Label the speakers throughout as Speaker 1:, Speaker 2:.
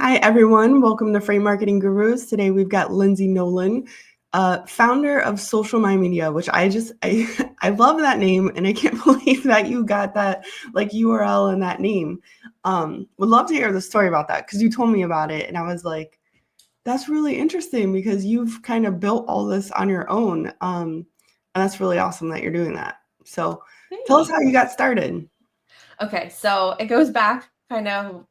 Speaker 1: Hi, everyone. Welcome to Frame Marketing Gurus. Today we've got Lindsey Nolen, founder of Social My Media, which I love that name, and I can't believe that you got that like URL and that name. Would love to hear the story about that because you told me about it, and I was like, that's really interesting because you've kind of built all this on your own, and that's really awesome that you're doing that. So tell us how you got started.
Speaker 2: Okay, so it goes back kind of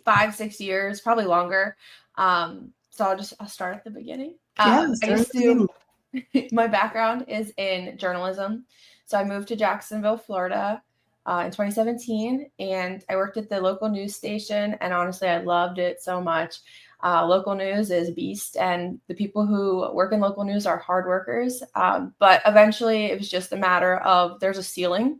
Speaker 2: 5-6 years, probably longer. So I'll start at the beginning.
Speaker 1: Yeah,
Speaker 2: I
Speaker 1: start at
Speaker 2: used
Speaker 1: the
Speaker 2: to
Speaker 1: beginning.
Speaker 2: my background is in journalism. So I moved to Jacksonville, Florida in 2017, and I worked at the local news station. And honestly, I loved it so much. Local news is a beast, and the people who work in local news are hard workers. But eventually, it was just a matter of there's a ceiling,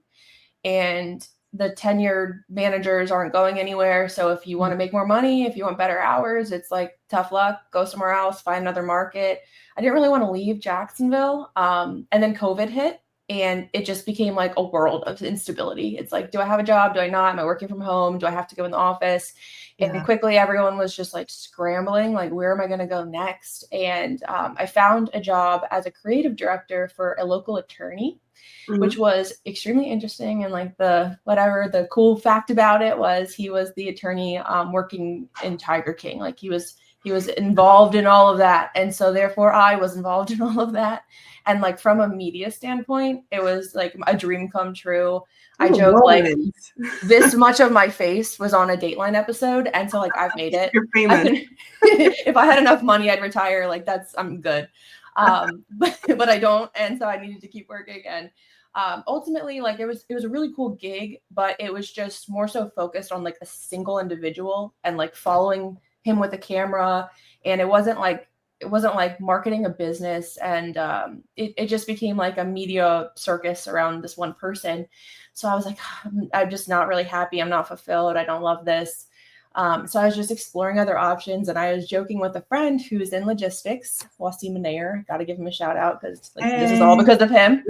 Speaker 2: and the tenured managers aren't going anywhere. So if you want to make more money, if you want better hours, it's like tough luck, go somewhere else, find another market. I didn't really want to leave Jacksonville. And then COVID hit, and it just became like a world of instability. It's like, do I have a job? Do I not? Am I working from home? Do I have to go in the office? And quickly everyone was just like scrambling, like, where am I going to go next? And I found a job as a creative director for a local attorney, which was extremely interesting. And like the cool fact about it was he was the attorney working in Tiger King. Like he was involved in all of that. And so therefore I was involved in all of that. And like from a media standpoint, it was like a dream come true. I joke like this much of my face was on a Dateline episode. And so like I've made it.
Speaker 1: You're famous.
Speaker 2: If I had enough money, I'd retire. Like I'm good. But I don't. And so I needed to keep working. And ultimately, like it was a really cool gig, but it was just more so focused on like a single individual and like following him with a camera. And it wasn't like marketing a business. And it just became like a media circus around this one person. So I was like, I'm just not really happy. I'm not fulfilled. I don't love this. So I was just exploring other options, and I was joking with a friend who's in logistics, Wasim Manayer. Got to give him a shout out because this is all because of him.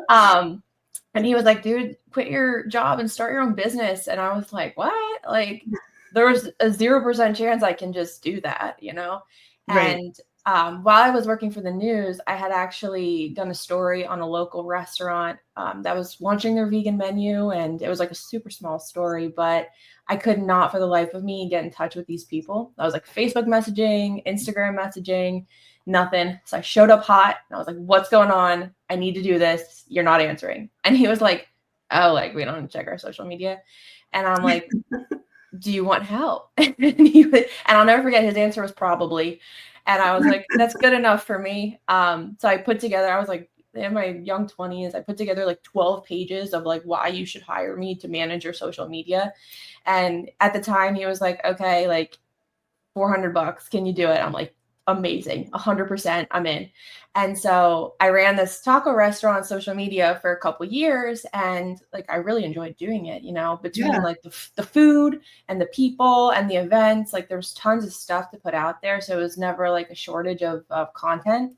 Speaker 2: And he was like, dude, quit your job and start your own business. And I was like, what? Like there was a 0% chance I can just do that, you know?
Speaker 1: Right.
Speaker 2: And while I was working for the news, I had actually done a story on a local restaurant that was launching their vegan menu. And it was like a super small story, but I could not for the life of me get in touch with these people. I was like Facebook messaging, Instagram messaging, nothing. So I showed up hot and I was like, what's going on? I need to do this. You're not answering. And he was like, oh, like we don't check our social media. And I'm like, do you want help? And I'll never forget, his answer was probably. And I was like, that's good enough for me. So I put together, I was like in my young 20s, I put together like 12 pages of like why you should hire me to manage your social media. And at the time he was like, okay, like $400, can you do it? I'm like, amazing, 100%, I'm in. And so I ran this taco restaurant on social media for a couple years, and like I really enjoyed doing it, you know, between like the food and the people and the events. Like there's tons of stuff to put out there, so it was never like a shortage of content.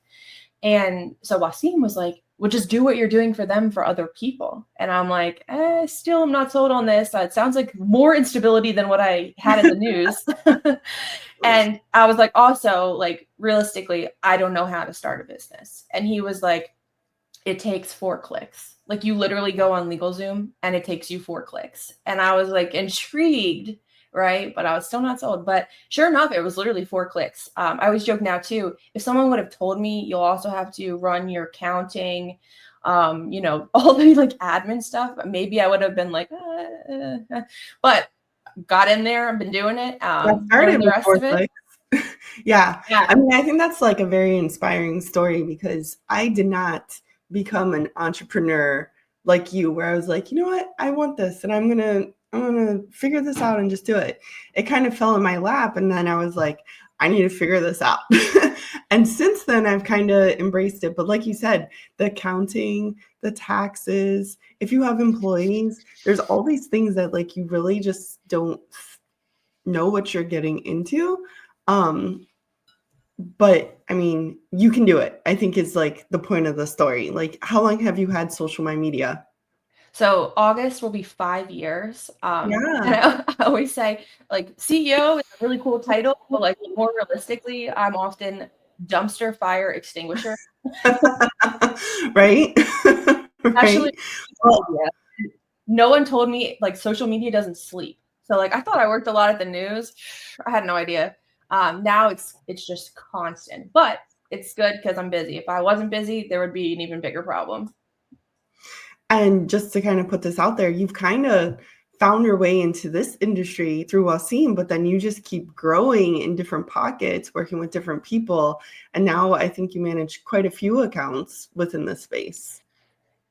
Speaker 2: And so Wasim was like, well, just do what you're doing for them for other people. And I'm like, still, I'm not sold on this. It sounds like more instability than what I had in the news. And I was like, also, like, realistically, I don't know how to start a business. And he was like, it takes 4 clicks. Like you literally go on LegalZoom and it takes you 4 clicks. And I was like intrigued, right? But I was still not sold. But sure enough, it was literally 4 clicks. I always joke now too, if someone would have told me you'll also have to run your accounting, you know, all the like admin stuff, maybe I would have been like, but got in there. I've been doing it. Learned the rest of it.
Speaker 1: Yeah. I mean, I think that's like a very inspiring story because I did not become an entrepreneur like you, where I was like, you know what, I want this and I'm gonna figure this out and just do it. It kind of fell in my lap, and then I was like, I need to figure this out. And since then I've kind of embraced it. But like you said, the accounting, the taxes, if you have employees, there's all these things that like you really just don't know what you're getting into. But I mean, you can do it, I think is like the point of the story. Like, how long have you had Social My Media?
Speaker 2: So August will be 5 years. And
Speaker 1: Yeah.
Speaker 2: I always say, like, CEO is a really cool title, but like more realistically, I'm often dumpster fire extinguisher.
Speaker 1: Right?
Speaker 2: Especially
Speaker 1: Right.
Speaker 2: social media. No one told me like social media doesn't sleep. So like I thought I worked a lot at the news. I had no idea. Now it's just constant, but it's good because I'm busy. If I wasn't busy, there would be an even bigger problem.
Speaker 1: And just to kind of put this out there, you've kind of found your way into this industry through Wasim, but then you just keep growing in different pockets, working with different people. And now I think you manage quite a few accounts within this space.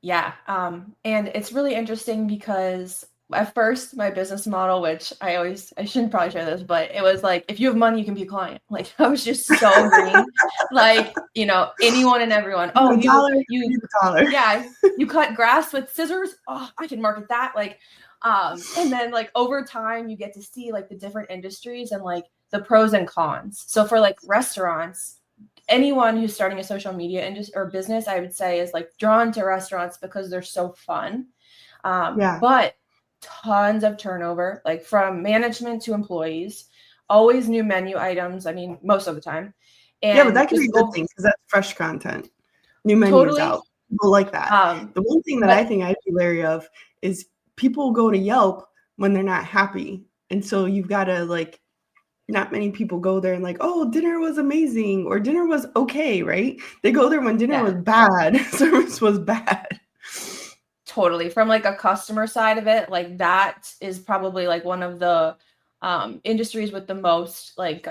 Speaker 2: Yeah. And it's really interesting because at first my business model, which I shouldn't probably share this, but it was like, if you have money, you can be a client. Like I was just so green, like, anyone and everyone. Oh,
Speaker 1: The dollar, give me the dollar.
Speaker 2: yeah, you cut grass with scissors. Oh, I can market that. Like, and then like over time you get to see like the different industries and like the pros and cons. So for like restaurants, anyone who's starting a social media industry or business, I would say, is like drawn to restaurants because they're so fun.
Speaker 1: Yeah.
Speaker 2: But tons of turnover, like from management to employees, always new menu items. I mean, most of the time.
Speaker 1: Yeah, but
Speaker 2: And
Speaker 1: that can be
Speaker 2: just
Speaker 1: a good thing because that's fresh content. New menus
Speaker 2: totally.
Speaker 1: out. People like that. The one thing that I
Speaker 2: But
Speaker 1: think I'd be wary of is people go to Yelp when they're not happy. And so you've got to like, not many people go there and like, oh, dinner was amazing or dinner was okay, right? They go there when dinner
Speaker 2: yeah,
Speaker 1: was bad, service was bad.
Speaker 2: totally. From like a customer side of it, like that is probably like one of the industries with the most like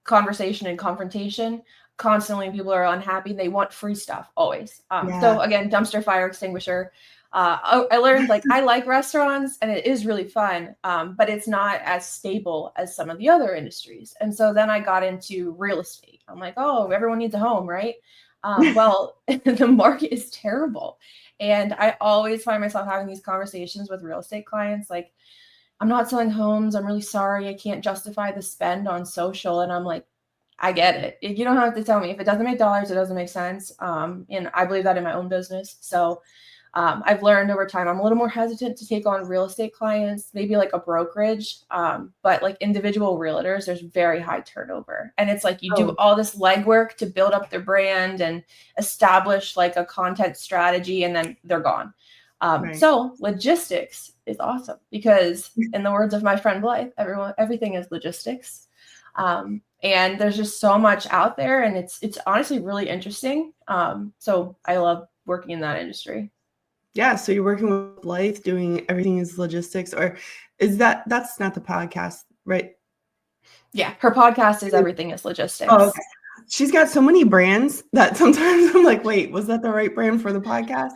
Speaker 2: conversation and confrontation. Constantly people are unhappy. They want free stuff always. So
Speaker 1: Yeah.
Speaker 2: again, dumpster fire extinguisher. I learned like I like restaurants and it is really fun, but it's not as stable as some of the other industries. And so then I got into real estate. I'm like, oh, everyone needs a home, right? Well, the market is terrible. And I always find myself having these conversations with real estate clients like, I'm not selling homes. I'm really sorry. I can't justify the spend on social. And I'm like, I get it. You don't have to tell me. If it doesn't make dollars, it doesn't make sense. And I believe that in my own business. So I've learned over time, I'm a little more hesitant to take on real estate clients, maybe like a brokerage, but like individual realtors, there's very high turnover. And it's like you do
Speaker 1: Oh,
Speaker 2: all this legwork to build up their brand and establish like a content strategy, and then they're gone.
Speaker 1: right.
Speaker 2: So logistics is awesome because, in the words of my friend Blythe, everything is logistics. And there's just so much out there, and it's honestly really interesting. So I love working in that industry.
Speaker 1: Yeah. So you're working with Blythe, doing everything is logistics, or is that's not the podcast, right?
Speaker 2: Yeah, her podcast is Everything is
Speaker 1: Oh,
Speaker 2: Logistics.
Speaker 1: okay. She's got so many brands that sometimes I'm like, wait, was that the right brand for the podcast?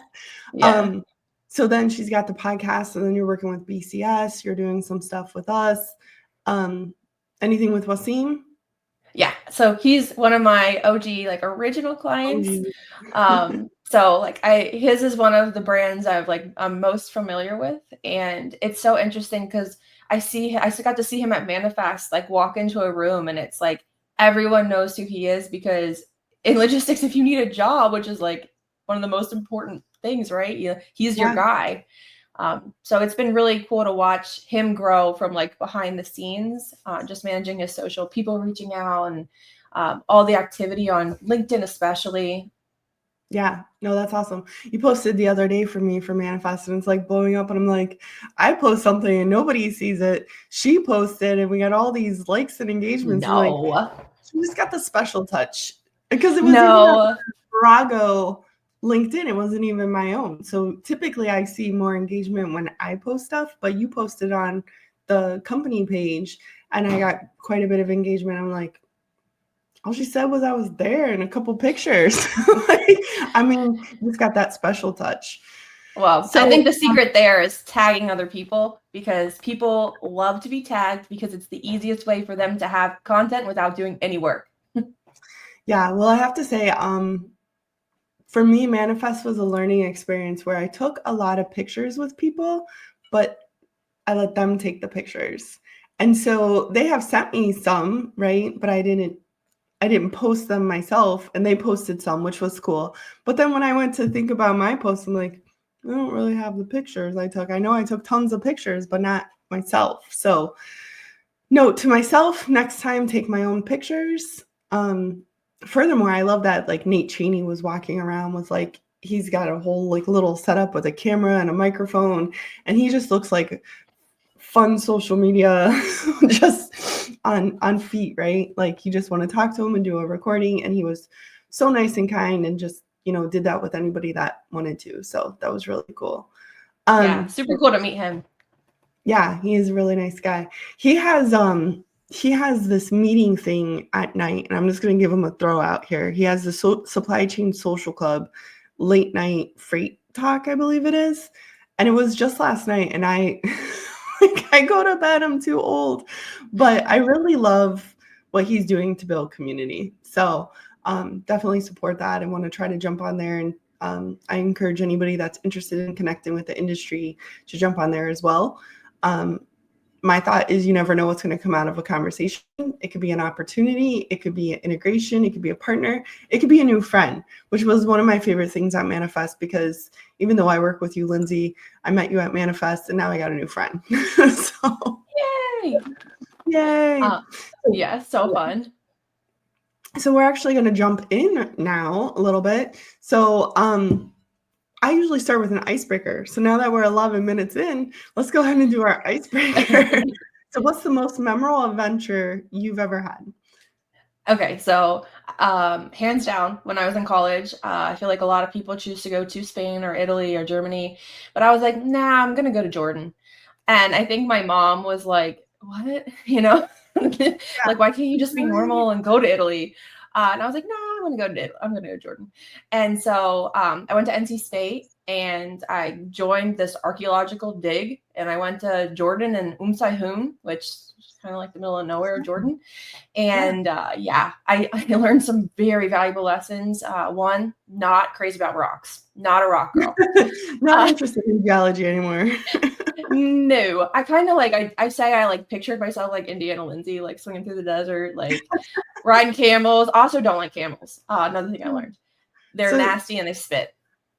Speaker 2: Yeah.
Speaker 1: Um, so then she's got the podcast, and then you're working with BCS, you're doing some stuff with us. Anything with Wasim?
Speaker 2: Yeah. So he's one of my OG like original
Speaker 1: Oh,
Speaker 2: clients.
Speaker 1: you.
Speaker 2: So like his is one of the brands I'm most familiar with. And it's so interesting because I got to see him at Manifest, like walk into a room and it's like everyone knows who he is because in logistics, if you need a job, which is like one of the most important things, right? He's your
Speaker 1: Yeah.
Speaker 2: guy. So it's been really cool to watch him grow from like behind the scenes, just managing his social, people reaching out, and all the activity on LinkedIn, especially.
Speaker 1: Yeah, no, that's awesome. You posted the other day for me for Manifest, and it's like blowing up, and I'm like, I post something and nobody sees it. She posted, and we got all these likes and engagements. I'm like,
Speaker 2: No,
Speaker 1: she just got the special touch because it was even on
Speaker 2: no,
Speaker 1: Virago LinkedIn. It wasn't even my own. So typically, I see more engagement when I post stuff, but you posted on the company page, and I got quite a bit of engagement. I'm like, all she said was I was there and a couple pictures. Like, I mean, it's got that special touch.
Speaker 2: well, I
Speaker 1: So
Speaker 2: think the secret there is tagging other people because people love to be tagged because it's the easiest way for them to have content without doing any work.
Speaker 1: yeah, well, I have to say, for me, Manifest was a learning experience where I took a lot of pictures with people, but I let them take the pictures. And so they have sent me some, right? But I didn't post them myself, and they posted some, which was cool. But then when I went to think about my post, I'm like, I don't really have the pictures I took. I know I took tons of pictures, but not myself. So note to myself, next time, take my own pictures. Furthermore, I love that like Nate Cheney was walking around with like he's got a whole like little setup with a camera and a microphone, and he just looks like fun social media just on feet, right? Like you just want to talk to him and do a recording, and he was so nice and kind and just, did that with anybody that wanted to. So that was really cool.
Speaker 2: Yeah, super cool to meet him.
Speaker 1: Yeah, he is a really nice guy. He has this meeting thing at night, and I'm just going to give him a throw out here. He has the Supply Chain Social Club late night freight talk, I believe it is. And it was just last night, and I like I go to bed, I'm too old, but I really love what he's doing to build community. So definitely support that and want to try to jump on there. And I encourage anybody that's interested in connecting with the industry to jump on there as well. My thought is you never know what's going to come out of a conversation. It could be an opportunity. It could be an integration. It could be a partner. It could be a new friend, which was one of my favorite things at Manifest, because even though I work with you, Lindsey, I met you at Manifest and now I got a new friend. So
Speaker 2: Yay!
Speaker 1: Yay.
Speaker 2: Yeah, so fun.
Speaker 1: So we're actually going to jump in now a little bit. So I usually start with an icebreaker. So now that we're 11 minutes in, let's go ahead and do our icebreaker. So what's the most memorable adventure you've ever had?
Speaker 2: Okay, so hands down, when I was in college, I feel like a lot of people choose to go to Spain or Italy or Germany, but I was like, nah, I'm gonna go to Jordan. And I think my mom was like, what? Like, why can't you just be normal and go to Italy? And I was like, nah, I'm gonna go to Jordan. And so I went to NC State and I joined this archaeological dig, and I went to Jordan and Sayhun, which is kind of like the middle of nowhere, Jordan. And I learned some very valuable lessons. One, not crazy about rocks, not a rock girl.
Speaker 1: Not interested in geology anymore.
Speaker 2: No, I kind of like, I say I like pictured myself like Indiana Lindsey, like swinging through the desert, like riding camels. Also don't like camels. Another thing I learned. They're nasty and they spit.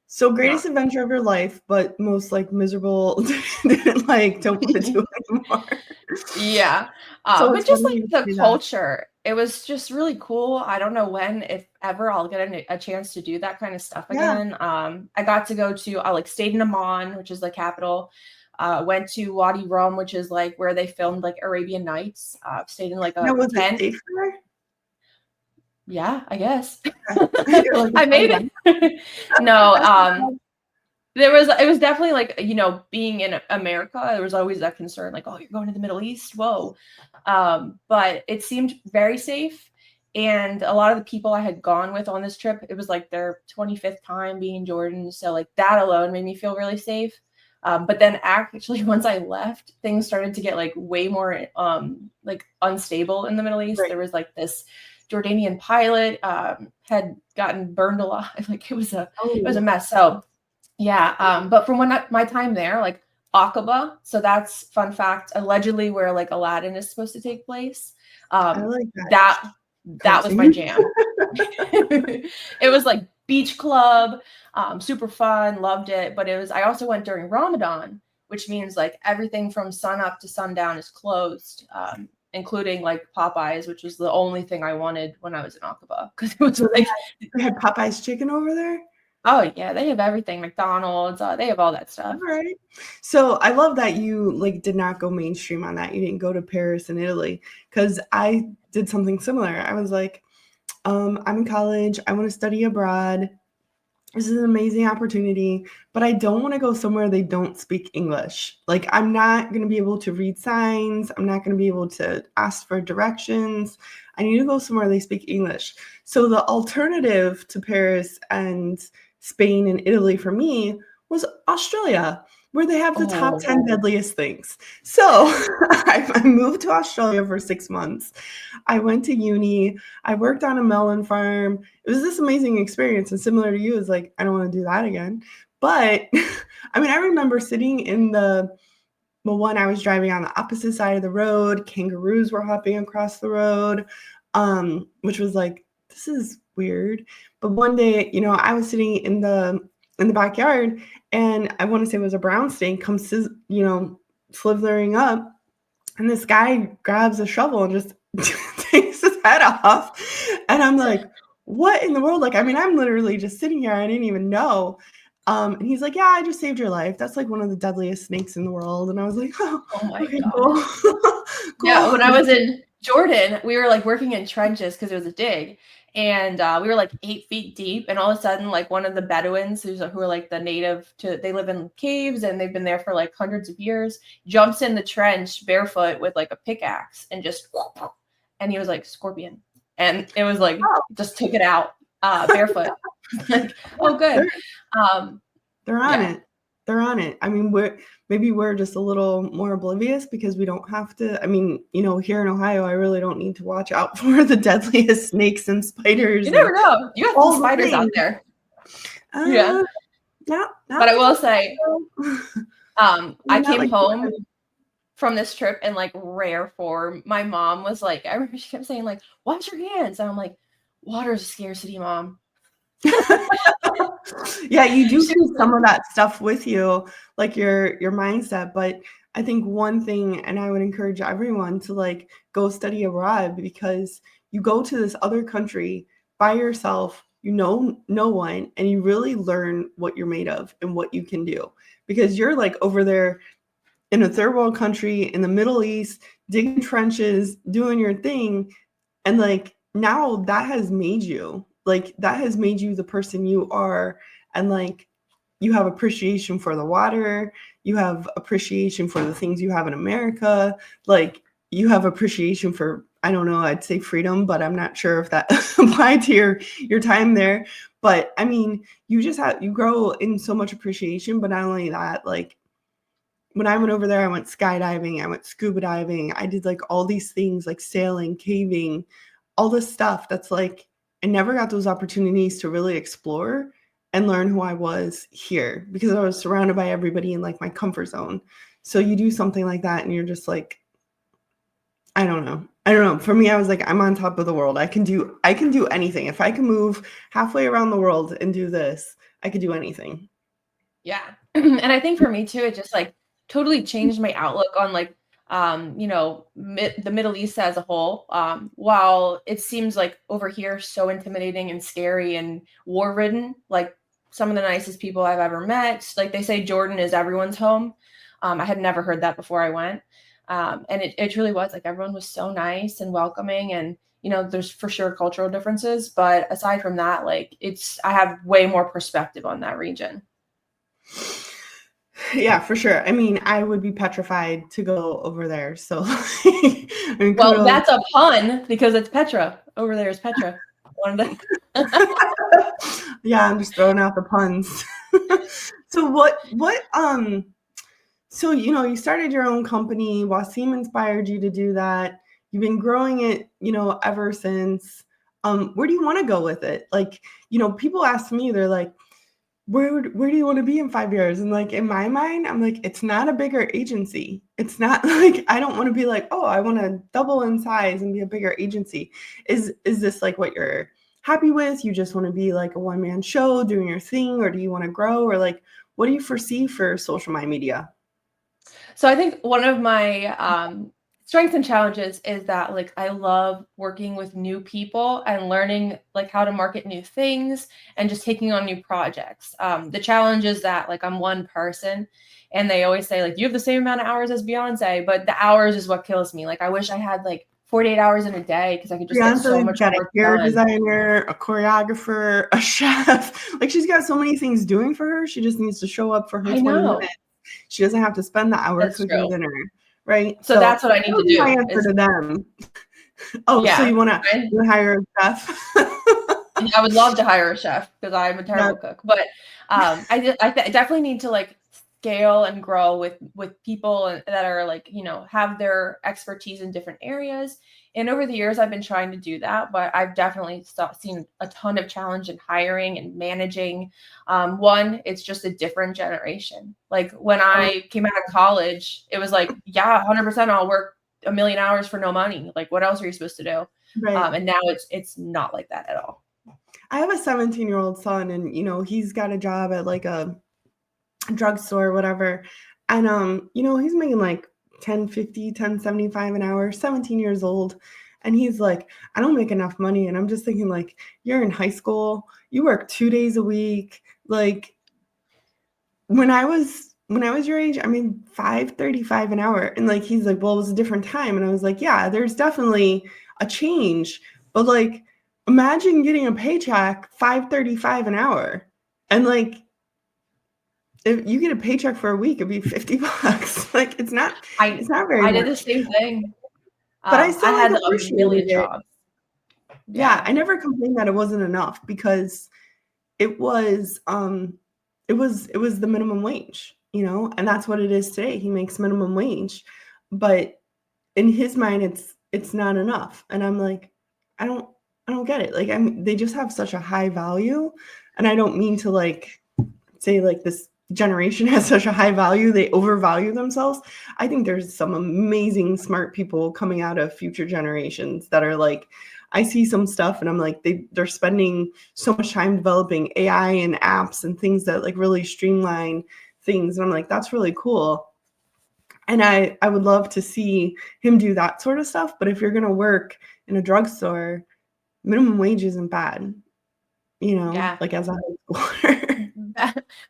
Speaker 1: So greatest adventure of your life, but most like miserable, don't want to do it anymore.
Speaker 2: Yeah. But just like the culture, it was just really cool. I don't know when, if ever, I'll get a chance to do that kind of stuff again. I got to go to, I like stayed in Amman, which is the capital. Went to Wadi Rum, which is like where they filmed like Arabian Nights. Stayed in like a tent.
Speaker 1: It safe there?
Speaker 2: Yeah, I guess. I made it. No, it was definitely like, being in America, there was always that concern, like, oh, you're going to the Middle East. Whoa. But it seemed very safe. And a lot of the people I had gone with on this trip, it was like their 25th time being in Jordan. So like that alone made me feel really safe. But then actually once I left, things started to get like way more like unstable in the Middle East. Right. There was like this Jordanian pilot had gotten burned alive. Like it was a mess. So yeah. But from my time there, like Aqaba, so that's fun fact, allegedly where like Aladdin is supposed to take place.
Speaker 1: I like that
Speaker 2: was my jam. It was like beach club, super fun, loved it. But I also went during Ramadan, which means like everything from sun up to sundown is closed, including like Popeyes, which was the only thing I wanted when I was in Aqaba, because it was like
Speaker 1: they had Popeyes chicken over there.
Speaker 2: Oh yeah, they have everything. McDonald's, they have all that stuff.
Speaker 1: All right. So I love that you like did not go mainstream on that. You didn't go to Paris and Italy, because I did something similar. I was like, I'm in college. I want to study abroad. This is an amazing opportunity, but I don't want to go somewhere they don't speak English. Like I'm not going to be able to read signs. I'm not going to be able to ask for directions. I need to go somewhere they speak English. So the alternative to Paris and Spain and Italy for me was Australia, where they have the top 10 deadliest things. So I moved to Australia for 6 months. I went to uni. I worked on a melon farm. It was this amazing experience. And similar to you, it's like, I don't want to do that again. But I mean, I remember sitting in the one, I was driving on the opposite side of the road. Kangaroos were hopping across the road, which was like, this is weird. But one day, I was sitting in the backyard, and I want to say it was a brown snake, comes, slithering up, and this guy grabs a shovel and just takes his head off. And I'm like, what in the world? Like, I mean, I'm literally just sitting here. I didn't even know. And he's like, yeah, I just saved your life. That's like one of the deadliest snakes in the world. And I was like, oh,
Speaker 2: Oh my
Speaker 1: okay,
Speaker 2: God.
Speaker 1: cool.
Speaker 2: Yeah,
Speaker 1: Cool.
Speaker 2: when I was in Jordan, we were like working in trenches because it was a dig, and we were like 8 feet deep. And all of a sudden, like one of the Bedouins, who are like the native to, they live in caves and they've been there for like hundreds of years, jumps in the trench barefoot with like a pickaxe and just, and he was like scorpion, and it was like
Speaker 1: Oh,
Speaker 2: just took it out barefoot. Like, oh, good.
Speaker 1: they're on
Speaker 2: Yeah.
Speaker 1: it. They're on it. I mean, maybe we're just a little more oblivious because we don't have to. I mean, here in Ohio, I really don't need to watch out for the deadliest snakes and spiders.
Speaker 2: You never know. You have
Speaker 1: all
Speaker 2: some
Speaker 1: the
Speaker 2: spiders out
Speaker 1: things.
Speaker 2: there. Yeah.
Speaker 1: Not
Speaker 2: But I
Speaker 1: like
Speaker 2: will say, I
Speaker 1: not
Speaker 2: came
Speaker 1: like
Speaker 2: home from this trip in like rare form. My mom was like, I remember she kept saying like, wash your hands. And I'm like, water's a scarcity, Mom.
Speaker 1: Yeah, you do
Speaker 2: She
Speaker 1: keep
Speaker 2: was
Speaker 1: some
Speaker 2: like,
Speaker 1: of that stuff with you, like your mindset. But I think one thing, and I would encourage everyone to like go study abroad, because you go to this other country by yourself, no one, and you really learn what you're made of and what you can do. Because you're like over there in a third world country in the Middle East, digging trenches, doing your thing. And like now that has made you, the person you are. And like you have appreciation for the water, you have appreciation for the things you have in America, like you have appreciation for, I don't know, I'd say freedom, but I'm not sure if that applied to your time there. But I mean, you grow in so much appreciation. But not only that, like when I went over there, I went skydiving, I went scuba diving, I did like all these things like sailing, caving, all this stuff that's like I never got those opportunities to really explore and learn who I was here because I was surrounded by everybody in like my comfort zone. So you do something like that and you're just like, I don't know. I don't know. For me, I was like, I'm on top of the world. I can do anything. If I can move halfway around the world and do this, I could do anything.
Speaker 2: yeah. And I think for me too, it just like totally changed my outlook on like, the Middle East as a whole. While it seems like over here so intimidating and scary and war ridden, like some of the nicest people I've ever met. Like they say Jordan is everyone's home. I had never heard that before I went. And it truly was like everyone was so nice and welcoming, and there's for sure cultural differences, but aside from that, like I have way more perspective on that region.
Speaker 1: Yeah, for sure. I mean, I would be petrified to go over there. So, I mean,
Speaker 2: Well,
Speaker 1: kudos.
Speaker 2: that's a pun because it's Petra. Over there is Petra. One of the
Speaker 1: Yeah, I'm just throwing out the puns. So so you started your own company. Wasim inspired you to do that. You've been growing it, ever since. Where do you want to go with it? Like, people ask me, they're like, where do you want to be in 5 years? And like in my mind, I'm like, it's not a bigger agency. It's not like I don't want to be like, oh, I want to double in size and be a bigger agency. Is this like what you're happy with? You just want to be like a one-man show doing your thing, or do you want to grow? Or like what do you foresee for social media?
Speaker 2: So I think one of my strengths and challenges is that like I love working with new people and learning like how to market new things and just taking on new projects. The challenge is that like I'm one person, and they always say like you have the same amount of hours as Beyonce, but the hours is what kills me. Like I wish I had like 48 hours in a day because I could just get so
Speaker 1: Beyonce's
Speaker 2: much
Speaker 1: got a
Speaker 2: work
Speaker 1: hair
Speaker 2: done.
Speaker 1: designer, a choreographer, a chef. Like she's got so many things doing for her. She just needs to show up for her
Speaker 2: I
Speaker 1: 20
Speaker 2: know.
Speaker 1: minutes. She doesn't have to spend the hour
Speaker 2: That's
Speaker 1: cooking
Speaker 2: true.
Speaker 1: dinner, right?
Speaker 2: So
Speaker 1: So
Speaker 2: that's what I
Speaker 1: that
Speaker 2: need to
Speaker 1: would be my
Speaker 2: do
Speaker 1: answer
Speaker 2: is
Speaker 1: to them. Oh, so
Speaker 2: yeah.
Speaker 1: you hire a chef?
Speaker 2: I would love to hire a chef because I'm a
Speaker 1: Yeah,
Speaker 2: terrible cook. But I definitely need to like scale and grow with people that are like have their expertise in different areas. And over the years, I've been trying to do that, but I've definitely seen a ton of challenge in hiring and managing. One, it's just a different generation. Like when I came out of college, it was like, yeah, 100%, I'll work a million hours for no money. Like, what else are you supposed to do?
Speaker 1: right.
Speaker 2: And now it's not like that at all.
Speaker 1: I have a 17-year-old son, and he's got a job at like drugstore, whatever. And he's making like 10.50, 10.75 an hour, 17 years old. And he's like, I don't make enough money. And I'm just thinking, like, you're in high school, you work 2 days a week. Like, when I was your age, I mean, 5.35 an hour. And like, he's like, well, it was a different time. And I was like, yeah, there's definitely a change. But like, imagine getting a paycheck 5.35 an hour. And like, if you get a paycheck for a week, it'd be $50. Like, it's not very
Speaker 2: I
Speaker 1: much.
Speaker 2: did the same thing.
Speaker 1: But I still
Speaker 2: I had a
Speaker 1: appreciated
Speaker 2: million
Speaker 1: it.
Speaker 2: jobs.
Speaker 1: Yeah, I never complained that it wasn't enough, because it was the minimum wage, and that's what it is today. He makes minimum wage, but in his mind, it's not enough. And I'm like, I don't get it. Like, they just have such a high value, and I don't mean to like say like this generation has such a high value, they overvalue themselves. I think there's some amazing smart people coming out of future generations that are like, I see some stuff and I'm like, they're spending so much time developing AI and apps and things that like really streamline things. And I'm like, that's really cool. And I would love to see him do that sort of stuff. But if you're going to work in a drugstore, minimum wage isn't bad, like as a high schooler.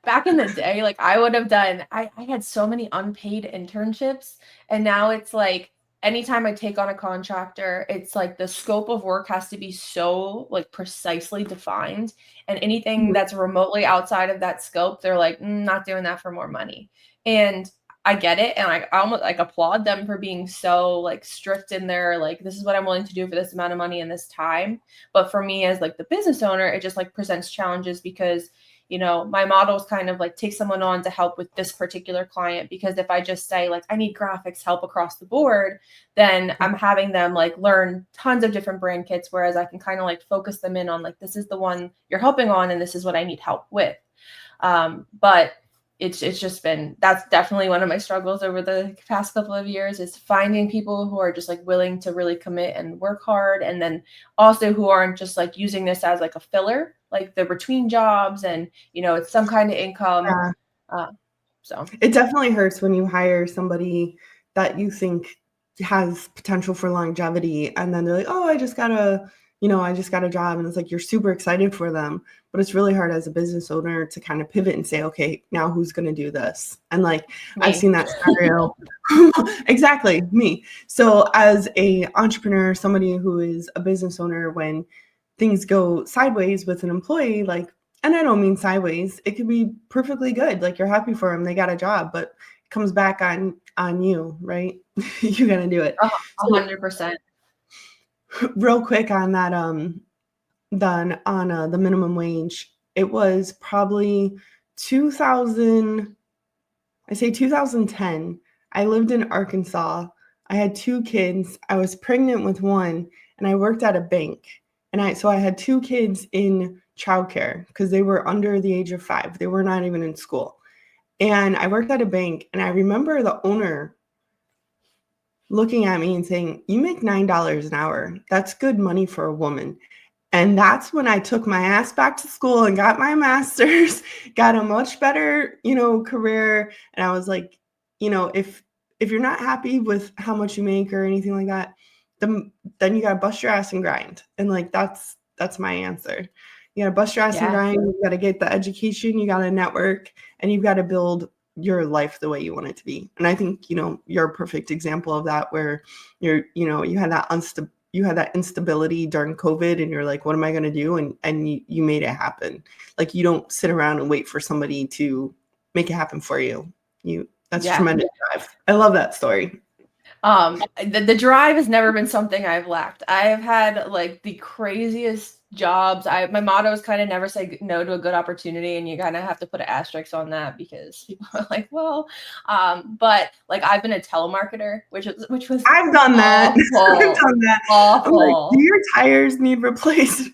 Speaker 2: Back in the day, like I would have done, I had so many unpaid internships, and now it's like anytime I take on a contractor, it's like the scope of work has to be so like precisely defined, and anything that's remotely outside of that scope, they're like, not doing that for more money. And I get it, and I almost like applaud them for being so like strict in their like, this is what I'm willing to do for this amount of money in this time. But for me as like the business owner, it just like presents challenges, because my model is kind of like take someone on to help with this particular client, because if I just say like, I need graphics help across the board, then I'm having them like learn tons of different brand kits. Whereas I can kind of like focus them in on like, this is the one you're helping on, and this is what I need help with. But it's just been, that's definitely one of my struggles over the past couple of years, is finding people who are just like willing to really commit and work hard. And then also who aren't just like using this as like a filler, like they're between jobs and, it's some kind of income.
Speaker 1: Yeah.
Speaker 2: So
Speaker 1: it definitely hurts when you hire somebody that you think has potential for longevity, and then they're like, oh, I just got a job. And it's like, you're super excited for them, but it's really hard as a business owner to kind of pivot and say, okay, now who's going to do this? And like,
Speaker 2: me.
Speaker 1: I've seen that scenario. Exactly, me. So as a entrepreneur, somebody who is a business owner, when things go sideways with an employee, like, and I don't mean sideways, it could be perfectly good. Like, you're happy for them, they got a job, but it comes back on you, right? You got to do it.
Speaker 2: 100%.
Speaker 1: Real quick on that, done on the minimum wage, it was probably 2010. I lived in Arkansas. I had 2 kids. I was pregnant with one, and I worked at a bank. And so I had 2 kids in childcare because they were under the age of 5. They were not even in school. And I worked at a bank, and I remember the owner looking at me and saying, you make $9 an hour. That's good money for a woman. And that's when I took my ass back to school and got my master's, got a much better, career. And I was like, if you're not happy with how much you make or anything like that, then you got to bust your ass and grind. And like, that's my answer. You got to bust your ass and grind. You got to get the education, you got to network, and you've got to build your life the way you want it to be. And I think, you're a perfect example of that, where you had that instability during COVID, and you're like, what am I going to do? And you made it happen. Like, you don't sit around and wait for somebody to make it happen for you. That's tremendous drive. I love that story.
Speaker 2: The drive has never been something I've lacked. I have had like the craziest jobs. My motto is kind of never say no to a good opportunity, and you kind of have to put an asterisk on that, because people are like, well, but like I've been a telemarketer, which was
Speaker 1: I've done that. I've done that.
Speaker 2: Awful.
Speaker 1: I'm like, do your tires need replaced?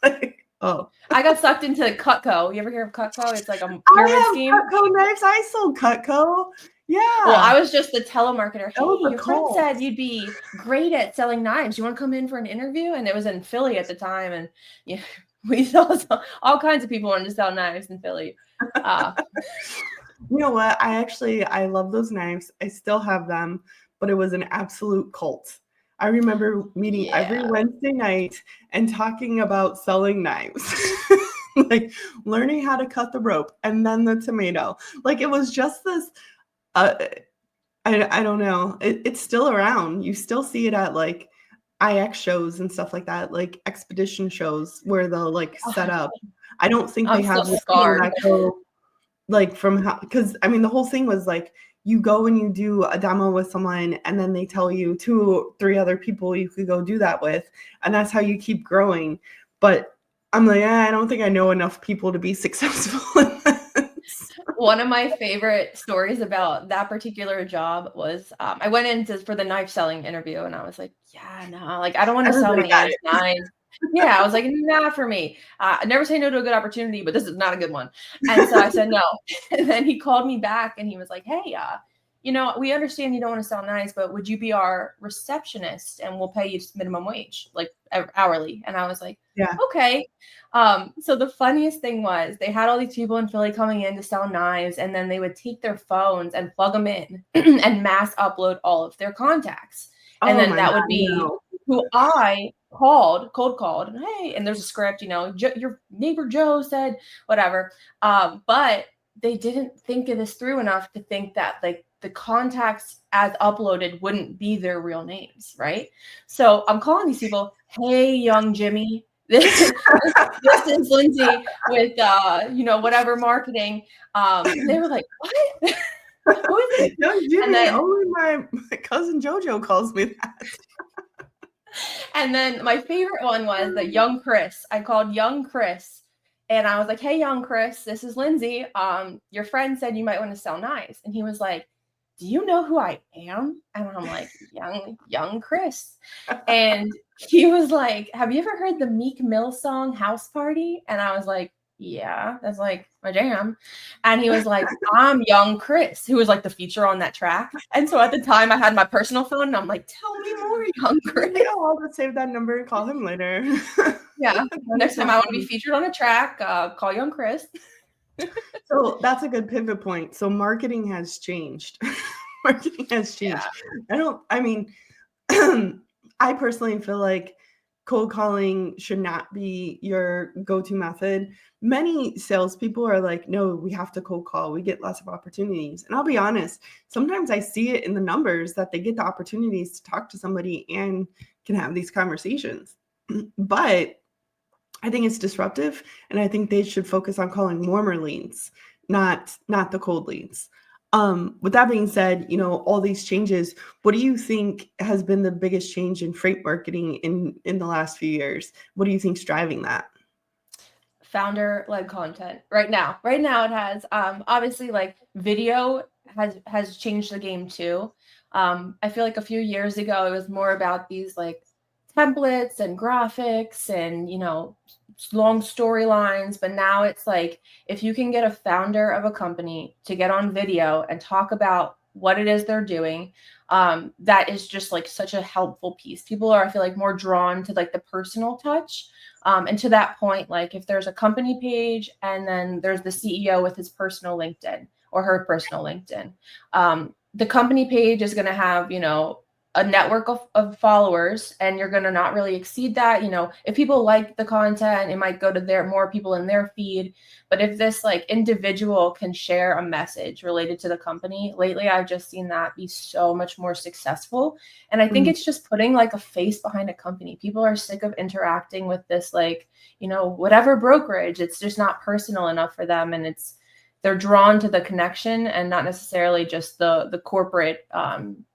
Speaker 1: like, oh.
Speaker 2: I got sucked into Cutco. You ever hear of Cutco? It's like a pyramid scheme.
Speaker 1: Cutco knives. I sold Cutco. Yeah.
Speaker 2: Well, I was just the telemarketer. Hey, your friend
Speaker 1: call.
Speaker 2: said you'd be great at selling knives. You want to come in for an interview? And it was in Philly at the time. And We saw all kinds of people wanting to sell knives in Philly.
Speaker 1: You know what? I love those knives. I still have them, but it was an absolute cult. I remember meeting every Wednesday night and talking about selling knives. Like learning how to cut the rope and then the tomato. Like it was just this uh I don't know. It's still around. You still see it at like IX shows and stuff like that, like expedition shows where they'll like set up. I don't think
Speaker 2: I'm
Speaker 1: they
Speaker 2: still
Speaker 1: have the people
Speaker 2: scarred.
Speaker 1: that go like from how, because I mean the whole thing was like you go and you do a demo with someone and then they tell you 2 or 3 other people you could go do that with, and that's how you keep growing. But I'm like, I don't think I know enough people to be successful in this.
Speaker 2: One of my favorite stories about that particular job was I went in for the knife selling interview and I was like, yeah, no, like I don't want to sell
Speaker 1: Everybody
Speaker 2: my
Speaker 1: got
Speaker 2: aunt's
Speaker 1: it.
Speaker 2: knives. Yeah, I was like, not for me. I never say no to a good opportunity, but this is not a good one. And so I said no. And then he called me back and he was like, hey, we understand you don't want to sell knives, but would you be our receptionist and we'll pay you minimum wage, like hourly? And I was like,
Speaker 1: Yeah.
Speaker 2: okay. So the funniest thing was they had all these people in Philly coming in to sell knives, and then they would take their phones and plug them in and mass upload all of their contacts. And
Speaker 1: Oh
Speaker 2: then
Speaker 1: my
Speaker 2: that
Speaker 1: God,
Speaker 2: would be
Speaker 1: no.
Speaker 2: who I cold called, and hey, and there's a script, your neighbor Joe said whatever. But they didn't think of this through enough to think that like the contacts as uploaded wouldn't be their real names, right? So I'm calling these people, hey, young Jimmy, this is Lindsey with whatever marketing. They were like, what? Who is it?
Speaker 1: Young
Speaker 2: And
Speaker 1: Jimmy,
Speaker 2: then
Speaker 1: only my cousin JoJo calls me that.
Speaker 2: my favorite one was the young Chris. I called young Chris and I was like, hey, young Chris, this is Lindsey. Your friend said you might want to sell knives. And he was like, do you know who I am? And I'm like, young Chris. And he was like, have you ever heard the Meek Mill song House Party? And I was like, yeah, that's like my jam. And he was like, I'm young Chris, who was like the feature on that track. And so at the time I had my personal phone and I'm like, tell me more, young Chris.
Speaker 1: Like, oh, I'll just save that number and call him later.
Speaker 2: Yeah. Next time I want to be featured on a track, call young Chris.
Speaker 1: So that's a good pivot point. So marketing has changed. Marketing has changed.
Speaker 2: Yeah.
Speaker 1: I personally feel like cold calling should not be your go-to method. Many salespeople are like, no, we have to cold call. We get lots of opportunities. And I'll be honest, sometimes I see it in the numbers that they get the opportunities to talk to somebody and can have these conversations. But I think it's disruptive, and I think they should focus on calling warmer leads, not the cold leads. With that being said, all these changes, what do you think has been the biggest change in freight marketing in the last few years? What do you think's driving that?
Speaker 2: Founder-led content right now it has obviously like video has changed the game too. I feel like a few years ago it was more about these like templates and graphics and long storylines, but now it's like if you can get a founder of a company to get on video and talk about what it is they're doing, that is just like such a helpful piece. People are, I feel like, more drawn to like the personal touch. And to that point, like if there's a company page and then there's the CEO with his personal LinkedIn or her personal LinkedIn, the company page is going to have, a network of followers, and you're going to not really exceed that. If people like the content, it might go to more people in their feed. But if this like individual can share a message related to the company, lately I've just seen that be so much more successful. And I think it's just putting like a face behind a company. People are sick of interacting with this, like, whatever brokerage. It's just not personal enough for them. And they're drawn to the connection and not necessarily just the corporate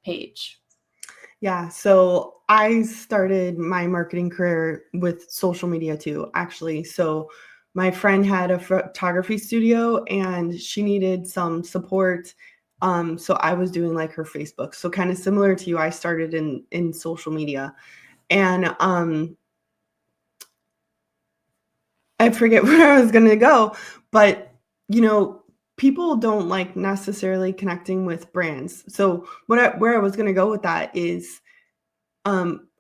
Speaker 2: page.
Speaker 1: Yeah, so I started my marketing career with social media too, actually. So my friend had a photography studio and she needed some support. So I was doing like her Facebook. So kind of similar to you, I started in social media. And I forget where I was going to go, but people don't like necessarily connecting with brands. So where I was going to go with that is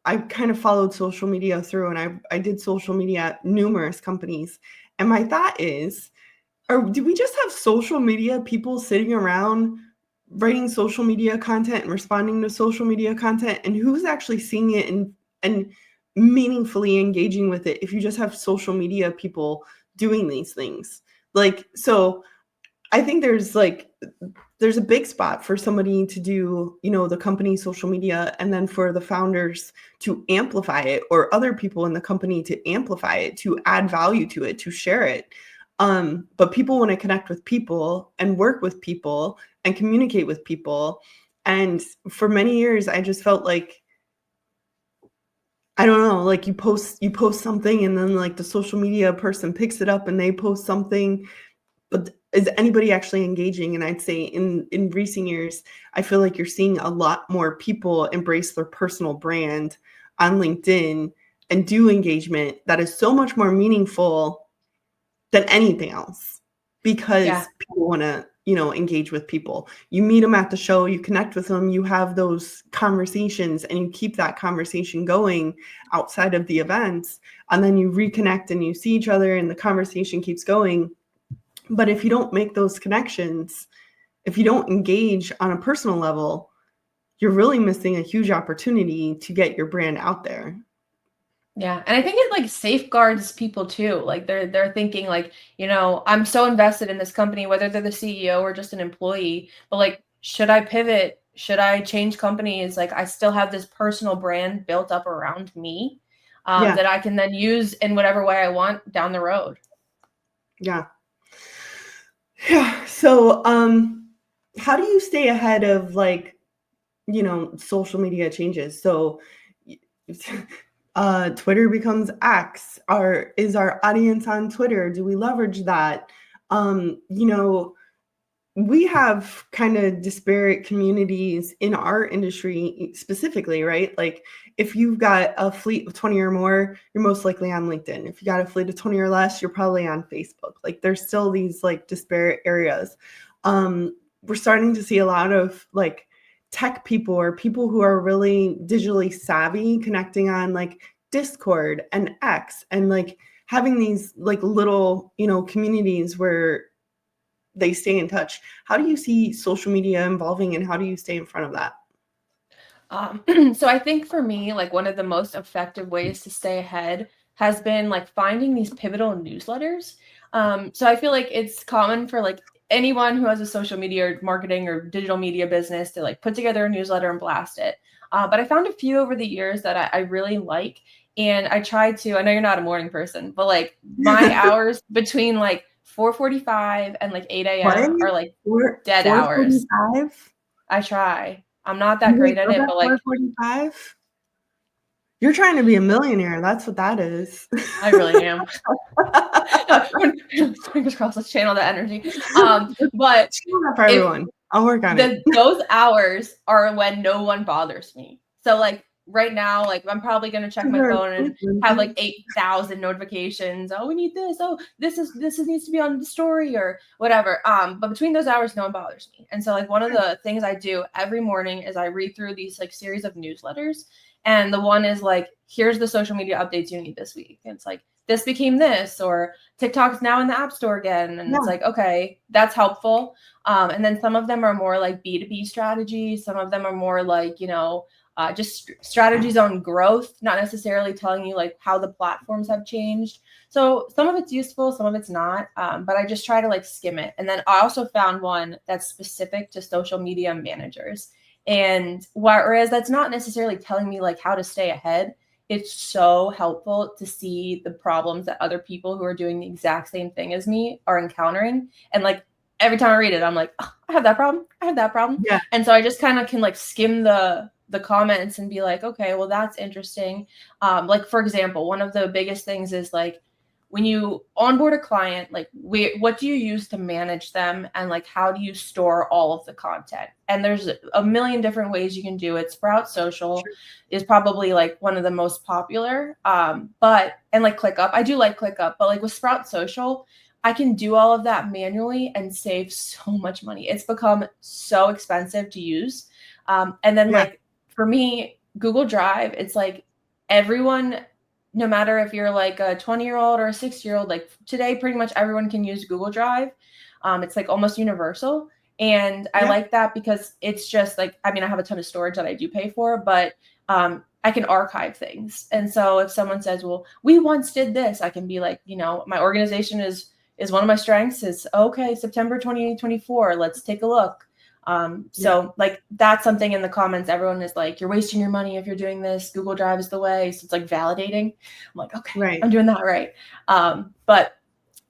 Speaker 1: I kind of followed social media through, and I did social media at numerous companies. And my thought is, do we just have social media people sitting around writing social media content and responding to social media content, and who's actually seeing it and meaningfully engaging with it if you just have social media people doing these things? Like, so I think there's a big spot for somebody to do, the company social media, and then for the founders to amplify it, or other people in the company to amplify it, to add value to it, to share it. But people want to connect with people and work with people and communicate with people. And for many years, I just felt like, I don't know, like you post something, and then like the social media person picks it up and they post something, but is anybody actually engaging? And I'd say in recent years, I feel like you're seeing a lot more people embrace their personal brand on LinkedIn and do engagement that is so much more meaningful than anything else, because people want to, engage with people. You meet them at the show, you connect with them, you have those conversations, and you keep that conversation going outside of the events, and then you reconnect and you see each other and the conversation keeps going. But if you don't make those connections, if you don't engage on a personal level, you're really missing a huge opportunity to get your brand out there.
Speaker 2: Yeah. And I think it like safeguards people too. Like they're thinking like, I'm so invested in this company, whether they're the CEO or just an employee, but like, should I pivot? Should I change companies? Like I still have this personal brand built up around me that I can then use in whatever way I want down the road.
Speaker 1: Yeah. Yeah. So how do you stay ahead of social media changes? So Twitter becomes X. Is our audience on Twitter? Do we leverage that? We have kind of disparate communities in our industry specifically, right? Like if you've got a fleet of 20 or more, you're most likely on LinkedIn. If you got a fleet of 20 or less, you're probably on Facebook. Like there's still these like disparate areas. We're starting to see a lot of like tech people, or people who are really digitally savvy, connecting on like Discord and X, and like having these like little, communities where they stay in touch. How do you see social media evolving, and how do you stay in front of that?
Speaker 2: So I think for me, like one of the most effective ways to stay ahead has been like finding these pivotal newsletters. So I feel like it's common for like anyone who has a social media or marketing or digital media business to like put together a newsletter and blast it. But I found a few over the years that I really like. And I try to, I know you're not a morning person, but like my hours between like 4:45 and like 8 a.m. are like dead hours.
Speaker 1: 4:45?
Speaker 2: I try. I'm not that great at it, but like
Speaker 1: 4:45? You're trying to be a millionaire. That's what that is.
Speaker 2: I really am. Fingers crossed, let's channel that energy. But
Speaker 1: for everyone. I'll work on it.
Speaker 2: Those hours are when no one bothers me. So like right now, like I'm probably gonna check my phone and have like 8,000 notifications. Oh, we need this. Oh, this needs to be on the story or whatever. But between those hours, no one bothers me. And so like one of the things I do every morning is I read through these like series of newsletters. And the one is like, here's the social media updates you need this week. And it's like, this became this, or TikTok's now in the App Store again. And it's like, okay, that's helpful. And then some of them are more like B2B strategies. Some of them are more like, just strategies on growth, not necessarily telling you like how the platforms have changed. So some of it's useful, some of it's not, but I just try to like skim it. And then I also found one that's specific to social media managers. And whereas that's not necessarily telling me like how to stay ahead, it's so helpful to see the problems that other people who are doing the exact same thing as me are encountering. And like every time I read it, I'm like, oh, I have that problem. I have that problem.
Speaker 1: Yeah.
Speaker 2: And so I just kind of can like skim the comments and be like, okay, well, that's interesting. Like, for example, one of the biggest things is like, when you onboard a client, like what do you use to manage them, and like how do you store all of the content? And there's a million different ways you can do it. Sprout Social is probably like one of the most popular. And like ClickUp, I do like ClickUp, but like with Sprout Social, I can do all of that manually and save so much money. It's become so expensive to use. And then like for me, Google Drive, it's like everyone, no matter if you're like a 20-year-old or a 60-year-old, like today, pretty much everyone can use Google Drive. It's like almost universal. And I like that because it's just like, I mean, I have a ton of storage that I do pay for, but I can archive things. And so if someone says, well, we once did this, I can be like, my organization is one of my strengths is, okay, September 2024, let's take a look. So like that's something in the comments, everyone is like, you're wasting your money if you're doing this. Google Drive is the way. So it's like validating. I'm like, okay, I'm doing that right. But